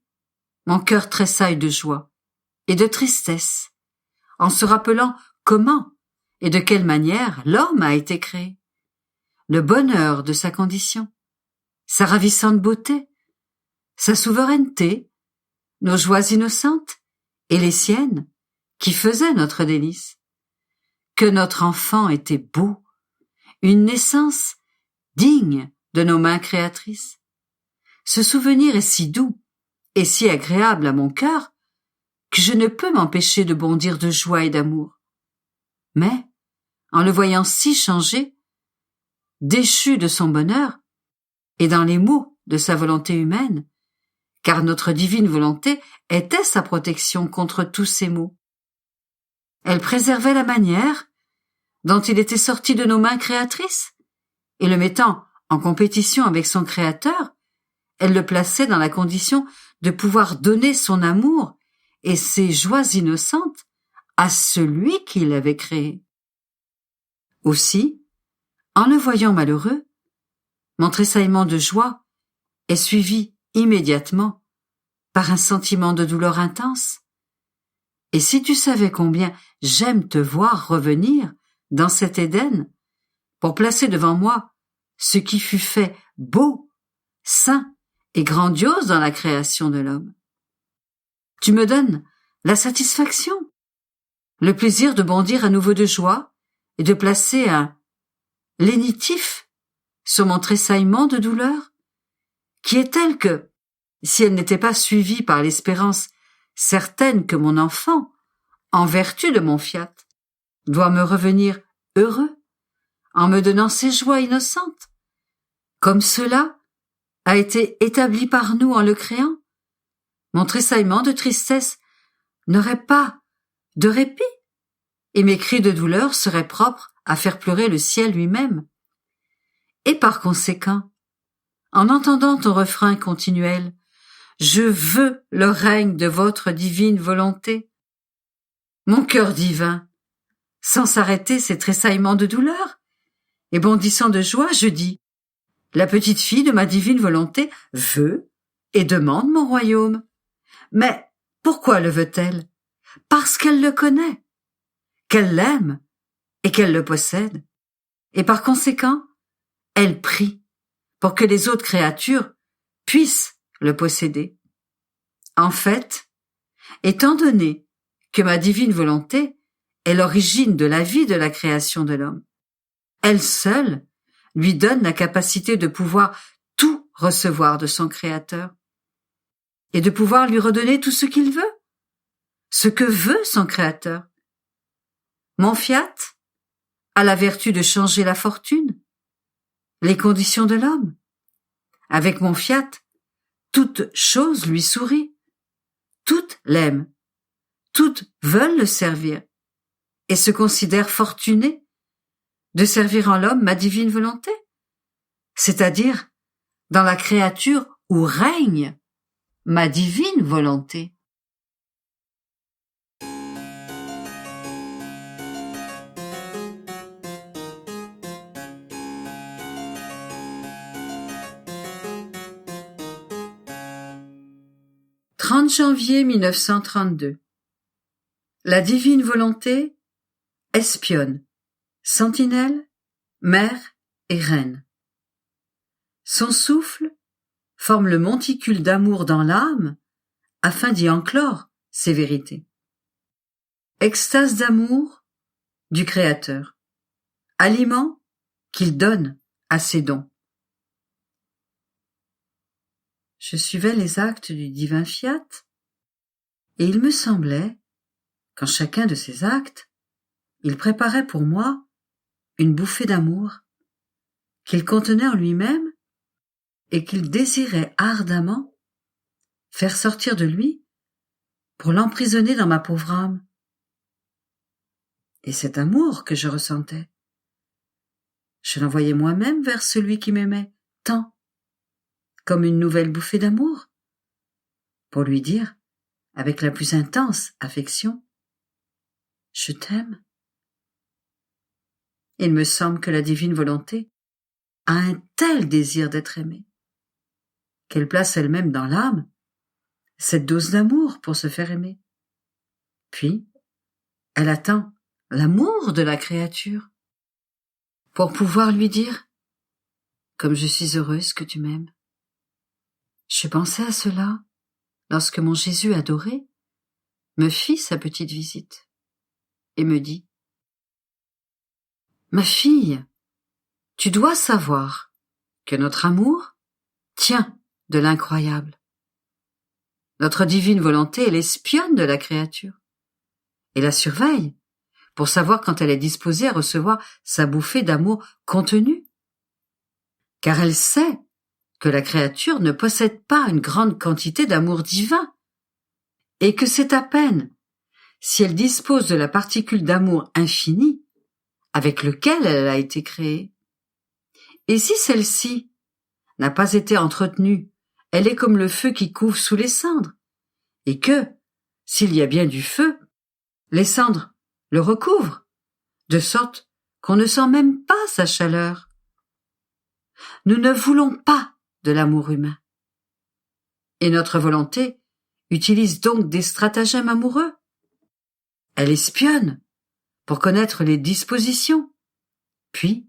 mon cœur tressaille de joie et de tristesse, en se rappelant comment et de quelle manière l'homme a été créé, le bonheur de sa condition, sa ravissante beauté, sa souveraineté, nos joies innocentes et les siennes qui faisaient notre délice. Que notre enfant était beau, une naissance digne de nos mains créatrices. Ce souvenir est si doux et si agréable à mon cœur que je ne peux m'empêcher de bondir de joie et d'amour. Mais, en le voyant si changé, déchu de son bonheur, et dans les maux de sa volonté humaine, car notre divine volonté était sa protection contre tous ces maux. Elle préservait la manière dont il était sorti de nos mains créatrices, et le mettant en compétition avec son Créateur, elle le plaçait dans la condition de pouvoir donner son amour et ses joies innocentes à celui qui l'avait créé. Aussi, en le voyant malheureux, mon tressaillement de joie est suivi immédiatement par un sentiment de douleur intense. Et si tu savais combien j'aime te voir revenir dans cet Éden pour placer devant moi ce qui fut fait beau, saint et grandiose dans la création de l'homme. Tu me donnes la satisfaction, le plaisir de bondir à nouveau de joie et de placer un lénitif sur mon tressaillement de douleur, qui est tel que, si elle n'était pas suivie par l'espérance certaine que mon enfant, en vertu de mon fiat, doit me revenir heureux, en me donnant ses joies innocentes, comme cela a été établi par nous en le créant, mon tressaillement de tristesse n'aurait pas de répit, et mes cris de douleur seraient propres à faire pleurer le ciel lui-même. Et par conséquent, en entendant ton refrain continuel, je veux le règne de votre divine volonté. Mon cœur divin, sans s'arrêter ses tressaillements de douleur, et bondissant de joie, je dis, la petite fille de ma divine volonté veut et demande mon royaume. Mais pourquoi le veut-elle? Parce qu'elle le connaît, qu'elle l'aime et qu'elle le possède. Et par conséquent, elle prie pour que les autres créatures puissent le posséder. En fait, étant donné que ma divine volonté est l'origine de la vie de la création de l'homme, elle seule lui donne la capacité de pouvoir tout recevoir de son Créateur et de pouvoir lui redonner tout ce qu'il veut, ce que veut son Créateur. Mon fiat a la vertu de changer la fortune, les conditions de l'homme. Avec mon fiat, toute chose lui sourit, toutes l'aiment, toutes veulent le servir et se considèrent fortunées de servir en l'homme ma divine volonté, c'est-à-dire dans la créature où règne ma divine volonté. « 30 janvier 1932. La divine volonté, espionne, sentinelle, mère et reine. Son souffle forme le monticule d'amour dans l'âme afin d'y enclore ses vérités. Extase d'amour du Créateur, aliment qu'il donne à ses dons. Je suivais les actes du divin fiat et il me semblait qu'en chacun de ces actes, il préparait pour moi une bouffée d'amour qu'il contenait en lui-même et qu'il désirait ardemment faire sortir de lui pour l'emprisonner dans ma pauvre âme. Et cet amour que je ressentais, je l'envoyais moi-même vers celui qui m'aimait tant, comme une nouvelle bouffée d'amour, pour lui dire, avec la plus intense affection, « Je t'aime ». Il me semble que la divine volonté a un tel désir d'être aimée, qu'elle place elle-même dans l'âme cette dose d'amour pour se faire aimer. Puis, elle attend l'amour de la créature pour pouvoir lui dire « Comme je suis heureuse que tu m'aimes ». Je pensais à cela lorsque mon Jésus adoré me fit sa petite visite et me dit « Ma fille, tu dois savoir que notre amour tient de l'incroyable. Notre divine volonté est l'espionne de la créature et la surveille pour savoir quand elle est disposée à recevoir sa bouffée d'amour contenue. Car elle sait que la créature ne possède pas une grande quantité d'amour divin et que c'est à peine si elle dispose de la particule d'amour infini avec lequel elle a été créée. Et si celle-ci n'a pas été entretenue, elle est comme le feu qui couve sous les cendres, et que, s'il y a bien du feu, les cendres le recouvrent, de sorte qu'on ne sent même pas sa chaleur. Nous ne voulons pas de l'amour humain. Et notre volonté utilise donc des stratagèmes amoureux. Elle espionne pour connaître les dispositions, puis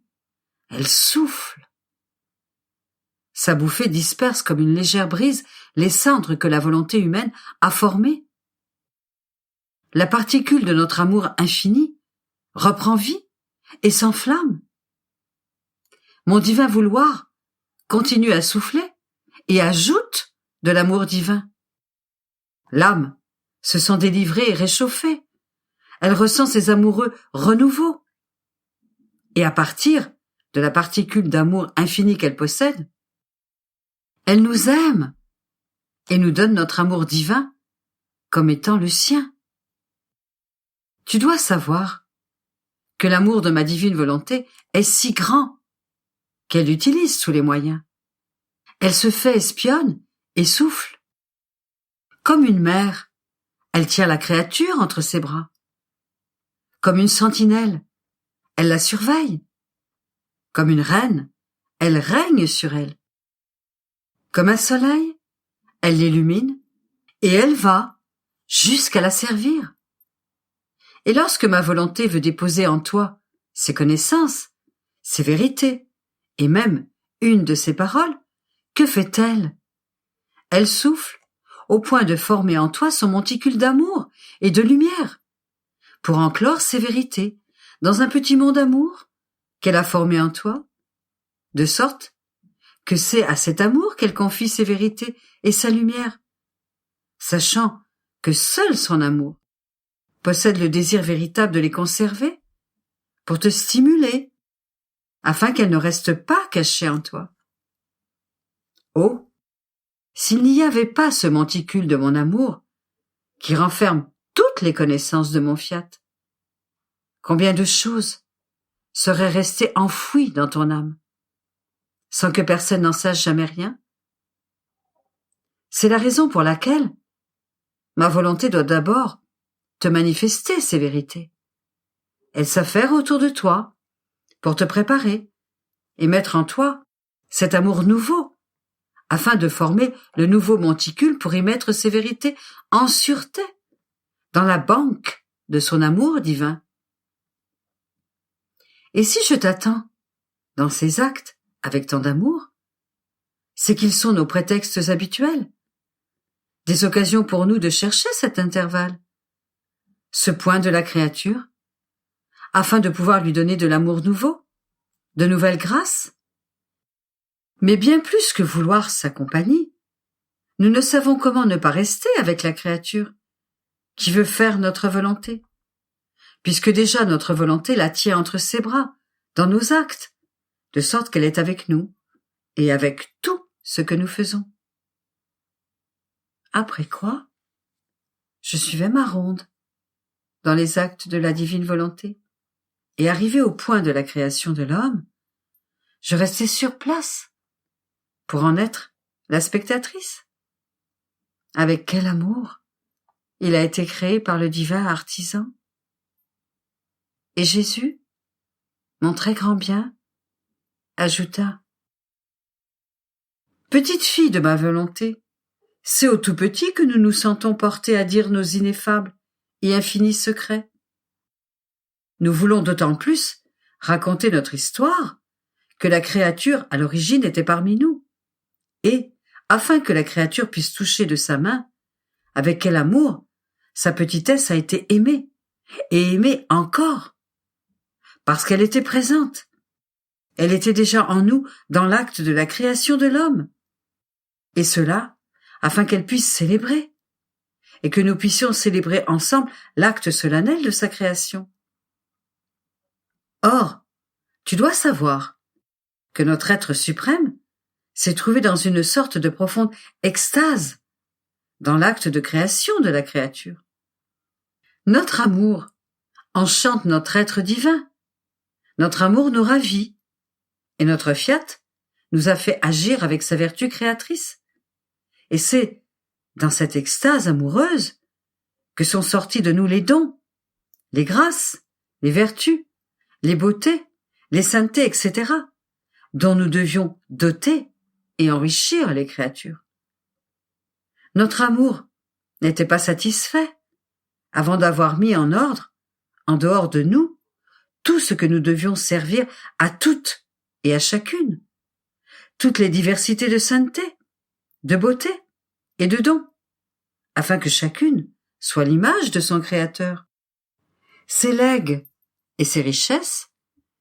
elle souffle. Sa bouffée disperse comme une légère brise les cendres que la volonté humaine a formées. La particule de notre amour infini reprend vie et s'enflamme. Mon divin vouloir continue à souffler et ajoute de l'amour divin. L'âme se sent délivrée et réchauffée. Elle ressent ses amoureux renouveaux. Et à partir de la particule d'amour infini qu'elle possède, elle nous aime et nous donne notre amour divin comme étant le sien. Tu dois savoir que l'amour de ma divine volonté est si grand qu'elle utilise tous les moyens. Elle se fait espionne et souffle. Comme une mère, elle tient la créature entre ses bras. Comme une sentinelle, elle la surveille. Comme une reine, elle règne sur elle. Comme un soleil, elle l'illumine et elle va jusqu'à la servir. Et lorsque ma volonté veut déposer en toi ses connaissances, ses vérités, et même une de ses paroles, que fait-elle? Elle souffle au point de former en toi son monticule d'amour et de lumière, pour enclore ses vérités dans un petit monde d'amour qu'elle a formé en toi, de sorte que c'est à cet amour qu'elle confie ses vérités et sa lumière, sachant que seul son amour possède le désir véritable de les conserver pour te stimuler, afin qu'elles ne restent pas cachées en toi. Oh, s'il n'y avait pas ce monticule de mon amour qui renferme toutes les connaissances de mon fiat, combien de choses seraient restées enfouies dans ton âme, sans que personne n'en sache jamais rien? C'est la raison pour laquelle ma volonté doit d'abord te manifester ces vérités. Elle s'affaire autour de toi pour te préparer et mettre en toi cet amour nouveau, afin de former le nouveau monticule pour y mettre ces vérités en sûreté, dans la banque de son amour divin. Et si je t'attends dans ces actes avec tant d'amour, c'est qu'ils sont nos prétextes habituels, des occasions pour nous de chercher cet intervalle, ce point de la créature, afin de pouvoir lui donner de l'amour nouveau, de nouvelles grâces. Mais bien plus que vouloir sa compagnie, nous ne savons comment ne pas rester avec la créature qui veut faire notre volonté, puisque déjà notre volonté la tient entre ses bras, dans nos actes, de sorte qu'elle est avec nous et avec tout ce que nous faisons. Après quoi, je suivais ma ronde dans les actes de la divine volonté, et arrivé au point de la création de l'homme, je restais sur place pour en être la spectatrice. Avec quel amour il a été créé par le divin artisan. Et Jésus, mon très grand bien, ajouta Petite fille de ma volonté, c'est au tout petit que nous nous sentons portés à dire nos ineffables et infinis secrets. Nous voulons d'autant plus raconter notre histoire que la créature à l'origine était parmi nous, et, afin que la créature puisse toucher de sa main, avec quel amour sa petitesse a été aimée, et aimée encore, parce qu'elle était présente. Elle était déjà en nous dans l'acte de la création de l'homme, et cela afin qu'elle puisse célébrer, et que nous puissions célébrer ensemble l'acte solennel de sa création. Or, tu dois savoir que notre être suprême s'est trouvé dans une sorte de profonde extase dans l'acte de création de la créature. Notre amour enchante notre être divin, notre amour nous ravit, et notre fiat nous a fait agir avec sa vertu créatrice. Et c'est dans cette extase amoureuse que sont sortis de nous les dons, les grâces, les vertus, les beautés, les saintetés, etc., dont nous devions doter et enrichir les créatures. Notre amour n'était pas satisfait avant d'avoir mis en ordre, en dehors de nous, tout ce que nous devions servir à toutes et à chacune, toutes les diversités de sainteté, de beauté et de dons, afin que chacune soit l'image de son Créateur. Ses legs et ses richesses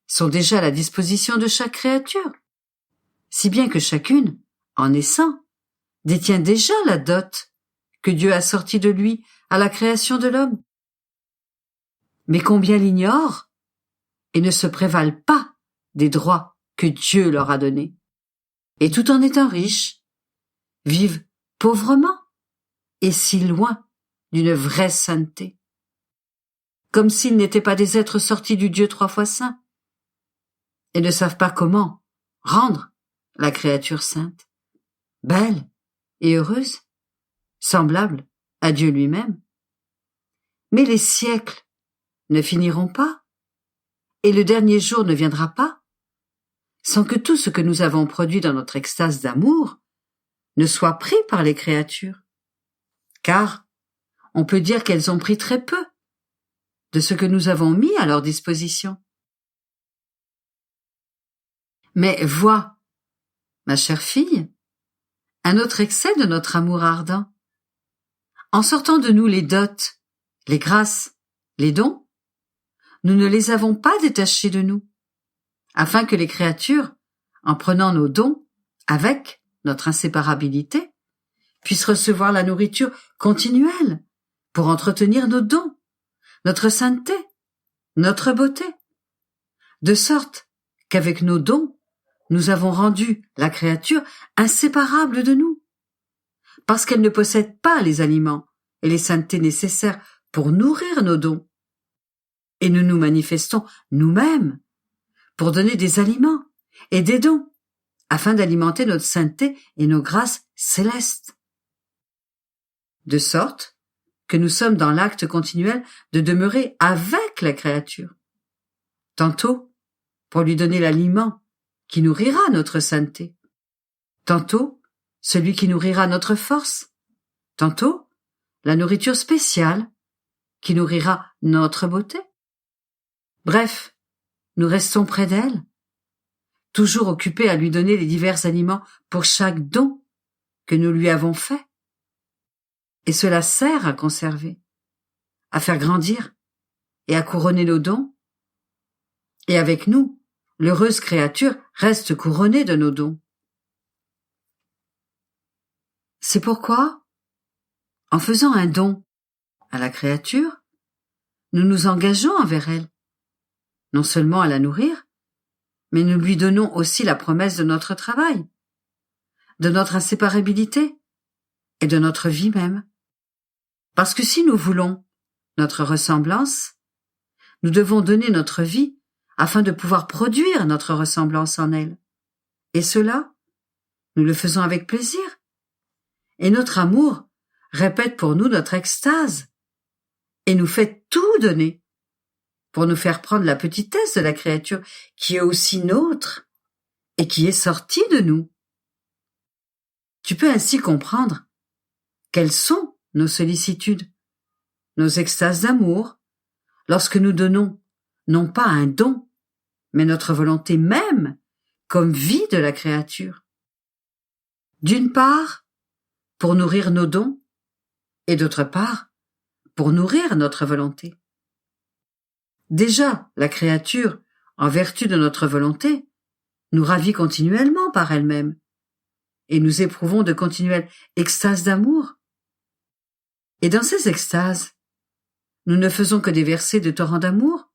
sont déjà à la disposition de chaque créature, si bien que chacune, en naissant, détient déjà la dot que Dieu a sortie de lui à la création de l'homme. Mais combien l'ignorent et ne se prévalent pas des droits que Dieu leur a donnés, et tout en étant riches, vivent pauvrement et si loin d'une vraie sainteté, comme s'ils n'étaient pas des êtres sortis du Dieu 3 fois saint, et ne savent pas comment rendre la créature sainte, belle et heureuse, semblable à Dieu lui-même. Mais les siècles ne finiront pas, et le dernier jour ne viendra pas, sans que tout ce que nous avons produit dans notre extase d'amour ne soit pris par les créatures, car on peut dire qu'elles ont pris très peu de ce que nous avons mis à leur disposition. Mais vois, ma chère fille, un autre excès de notre amour ardent. En sortant de nous les dots, les grâces, les dons, nous ne les avons pas détachés de nous, afin que les créatures, en prenant nos dons avec notre inséparabilité, puissent recevoir la nourriture continuelle pour entretenir nos dons, notre sainteté, notre beauté, de sorte qu'avec nos dons, nous avons rendu la créature inséparable de nous, parce qu'elle ne possède pas les aliments et les saintetés nécessaires pour nourrir nos dons. Et nous nous manifestons nous-mêmes pour donner des aliments et des dons, afin d'alimenter notre sainteté et nos grâces célestes. De sorte que nous sommes dans l'acte continuel de demeurer avec la créature, tantôt pour lui donner l'aliment qui nourrira notre sainteté, tantôt celui qui nourrira notre force, tantôt la nourriture spéciale qui nourrira notre beauté. Bref, nous restons près d'elle, toujours occupés à lui donner les divers aliments pour chaque don que nous lui avons fait. Et cela sert à conserver, à faire grandir et à couronner nos dons. Et avec nous, l'heureuse créature reste couronnée de nos dons. C'est pourquoi, en faisant un don à la créature, nous nous engageons envers elle, non seulement à la nourrir, mais nous lui donnons aussi la promesse de notre travail, de notre inséparabilité et de notre vie même. Parce que si nous voulons notre ressemblance, nous devons donner notre vie afin de pouvoir produire notre ressemblance en elle. Et cela, nous le faisons avec plaisir. Et notre amour répète pour nous notre extase et nous fait tout donner pour nous faire prendre la petitesse de la créature qui est aussi nôtre et qui est sortie de nous. Tu peux ainsi comprendre quelles sont nos sollicitudes, nos extases d'amour, lorsque nous donnons non pas un don, mais notre volonté même comme vie de la créature. D'une part, pour nourrir nos dons, et d'autre part, pour nourrir notre volonté. Déjà, la créature, en vertu de notre volonté, nous ravit continuellement par elle-même, et nous éprouvons de continuelles extases d'amour. Et dans ces extases, nous ne faisons que déverser de torrents d'amour,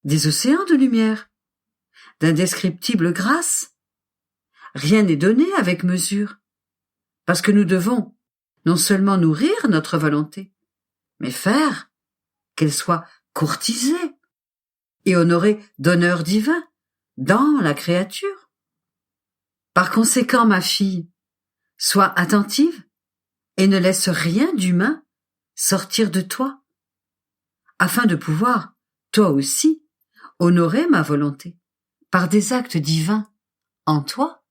des océans de lumière, d'indescriptibles grâces. Rien n'est donné avec mesure, parce que nous devons non seulement nourrir notre volonté, mais faire qu'elle soit courtisée et honorée d'honneurs divins dans la créature. Par conséquent, ma fille, sois attentive et ne laisse rien d'humain sortir de toi, afin de pouvoir, toi aussi, honorer ma volonté par des actes divins en toi.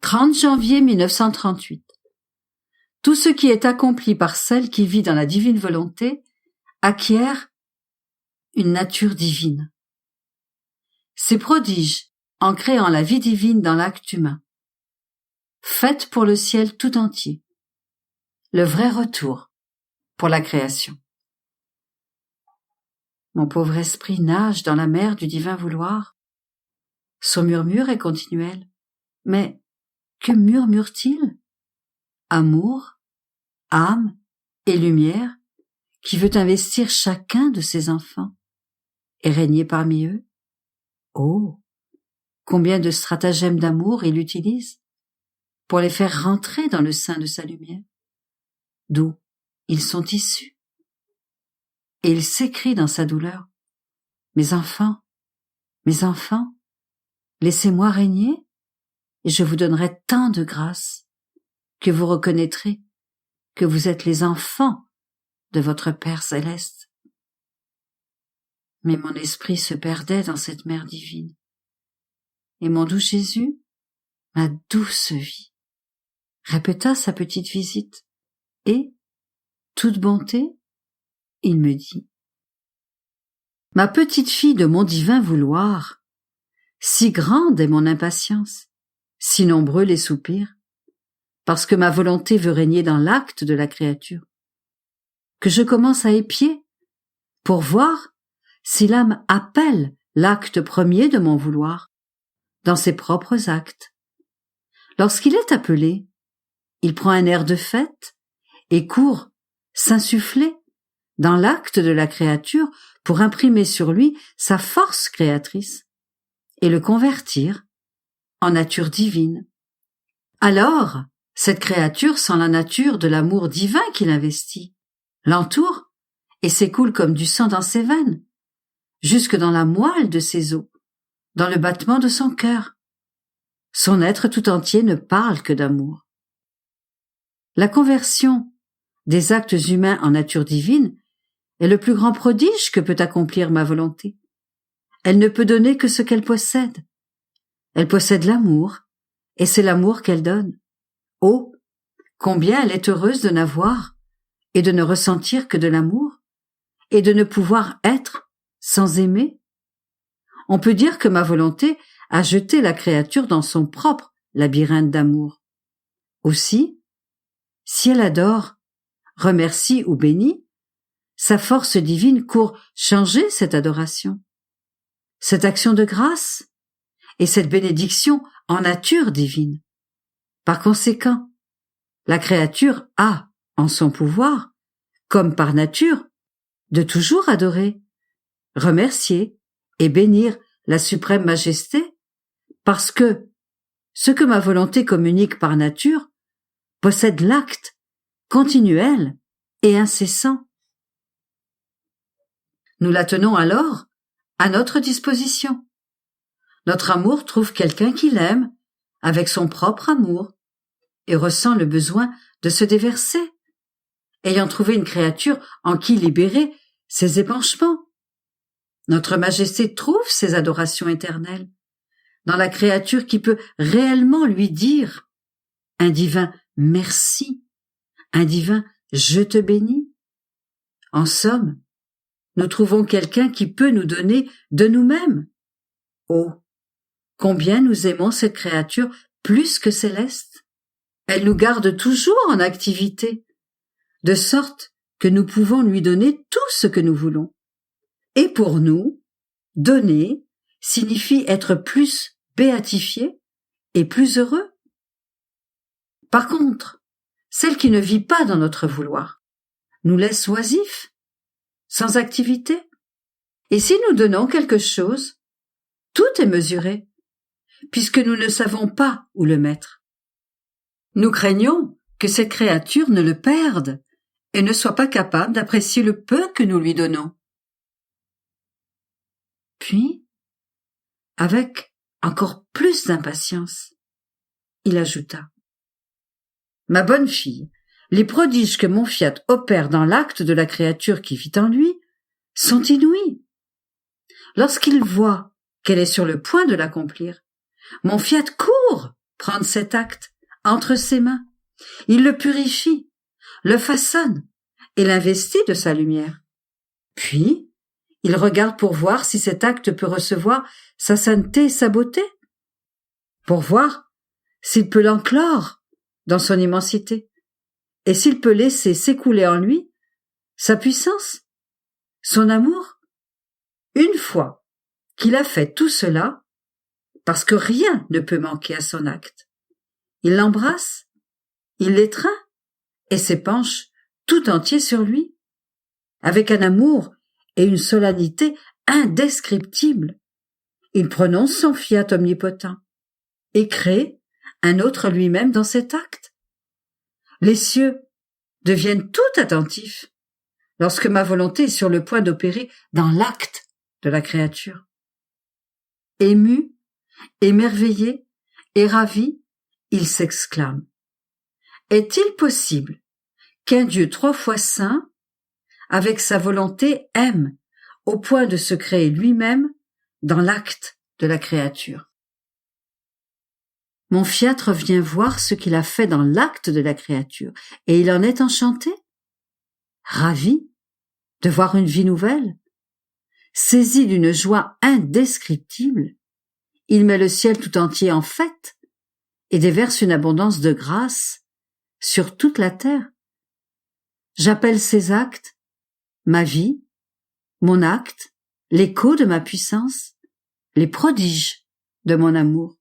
« 30 janvier 1938. Tout ce qui est accompli par celle qui vit dans la divine volonté acquiert une nature divine. Ces prodiges en créant la vie divine dans l'acte humain, faite pour le ciel tout entier, le vrai retour pour la création. Mon pauvre esprit nage dans la mer du divin vouloir. Son murmure est continuel. Mais que murmure-t-il? Amour, âme et lumière qui veut investir chacun de ses enfants et régner parmi eux. Oh, combien de stratagèmes d'amour il utilise pour les faire rentrer dans le sein de sa lumière, d'où ils sont issus. Et il s'écrie dans sa douleur, « Mes enfants, laissez-moi régner, et je vous donnerai tant de grâce que vous reconnaîtrez que vous êtes les enfants de votre Père céleste. » Mais mon esprit se perdait dans cette mer divine. Et mon doux Jésus, ma douce vie, répéta sa petite visite, et, toute bonté, il me dit, « Ma petite fille de mon divin vouloir, si grande est mon impatience, si nombreux les soupirs, parce que ma volonté veut régner dans l'acte de la créature, que je commence à épier pour voir si l'âme appelle l'acte premier de mon vouloir dans ses propres actes. Lorsqu'il est appelé, il prend un air de fête et court s'insuffler dans l'acte de la créature pour imprimer sur lui sa force créatrice et le convertir en nature divine. Alors, cette créature sent la nature de l'amour divin qu'il investit, l'entoure et s'écoule comme du sang dans ses veines, jusque dans la moelle de ses os, dans le battement de son cœur. Son être tout entier ne parle que d'amour. La conversion des actes humains en nature divine est le plus grand prodige que peut accomplir ma volonté. Elle ne peut donner que ce qu'elle possède. Elle possède l'amour, et c'est l'amour qu'elle donne. Oh, combien elle est heureuse de n'avoir et de ne ressentir que de l'amour, et de ne pouvoir être sans aimer. On peut dire que ma volonté a jeté la créature dans son propre labyrinthe d'amour. Aussi, si elle adore, remercie ou bénit, sa force divine court changer cette adoration, cette action de grâce et cette bénédiction en nature divine. Par conséquent, la créature a en son pouvoir, comme par nature, de toujours adorer, remercier et bénir la suprême majesté, parce que ce que ma volonté communique par nature possède l'acte continuel et incessant. Nous la tenons alors à notre disposition. Notre amour trouve quelqu'un qui l'aime avec son propre amour, et ressent le besoin de se déverser, ayant trouvé une créature en qui libérer ses épanchements. Notre Majesté trouve ses adorations éternelles dans la créature qui peut réellement lui dire un divin merci, un divin je te bénis. En somme, nous trouvons quelqu'un qui peut nous donner de nous-mêmes. Oh, combien nous aimons cette créature plus que céleste. Elle nous garde toujours en activité, de sorte que nous pouvons lui donner tout ce que nous voulons. Et pour nous, donner signifie être plus béatifié et plus heureux. Par contre, celle qui ne vit pas dans notre vouloir nous laisse oisifs, sans activité. Et si nous donnons quelque chose, tout est mesuré, puisque nous ne savons pas où le mettre. Nous craignons que cette créature ne le perde et ne soit pas capable d'apprécier le peu que nous lui donnons. Puis, avec encore plus d'impatience, il ajouta : « Ma bonne fille, les prodiges que mon fiat opère dans l'acte de la créature qui vit en lui sont inouïs. Lorsqu'il voit qu'elle est sur le point de l'accomplir, mon fiat court prendre cet acte entre ses mains. Il le purifie, le façonne et l'investit de sa lumière. Puis, il regarde pour voir si cet acte peut recevoir sa sainteté et sa beauté, pour voir s'il peut l'enclore dans son immensité, et s'il peut laisser s'écouler en lui sa puissance, son amour. Une fois qu'il a fait tout cela, parce que rien ne peut manquer à son acte, il l'embrasse, il l'étreint et s'épanche tout entier sur lui, avec un amour et une solennité indescriptibles. Il prononce son fiat omnipotent et crée un autre lui-même dans cet acte. Les cieux deviennent tout attentifs lorsque ma volonté est sur le point d'opérer dans l'acte de la créature. Ému, émerveillé et ravi, il s'exclame : est-il possible qu'un Dieu 3 fois saint, avec sa volonté, aime au point de se créer lui-même dans l'acte de la créature? Mon fiat revient voir ce qu'il a fait dans l'acte de la créature, et il en est enchanté, ravi de voir une vie nouvelle. Saisi d'une joie indescriptible, il met le ciel tout entier en fête et déverse une abondance de grâce sur toute la terre. J'appelle ces actes ma vie, mon acte, l'écho de ma puissance, les prodiges de mon amour.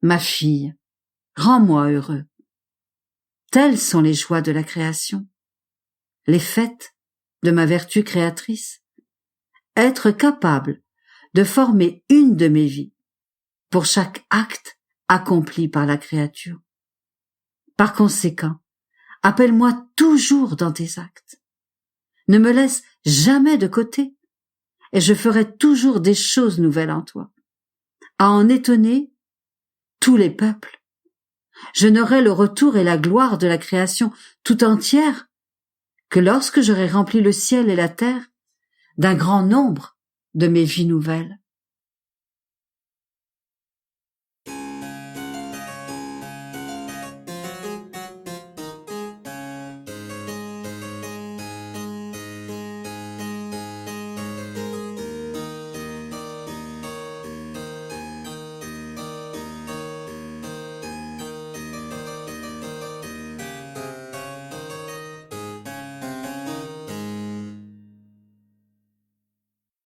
Ma fille, rends-moi heureux. Telles sont les joies de la création, les fêtes de ma vertu créatrice. Être capable de former une de mes vies pour chaque acte accompli par la créature. Par conséquent, appelle-moi toujours dans tes actes. Ne me laisse jamais de côté, et je ferai toujours des choses nouvelles en toi, à en étonner tous les peuples. Je n'aurai le retour et la gloire de la création tout entière que lorsque j'aurai rempli le ciel et la terre d'un grand nombre de mes vies nouvelles.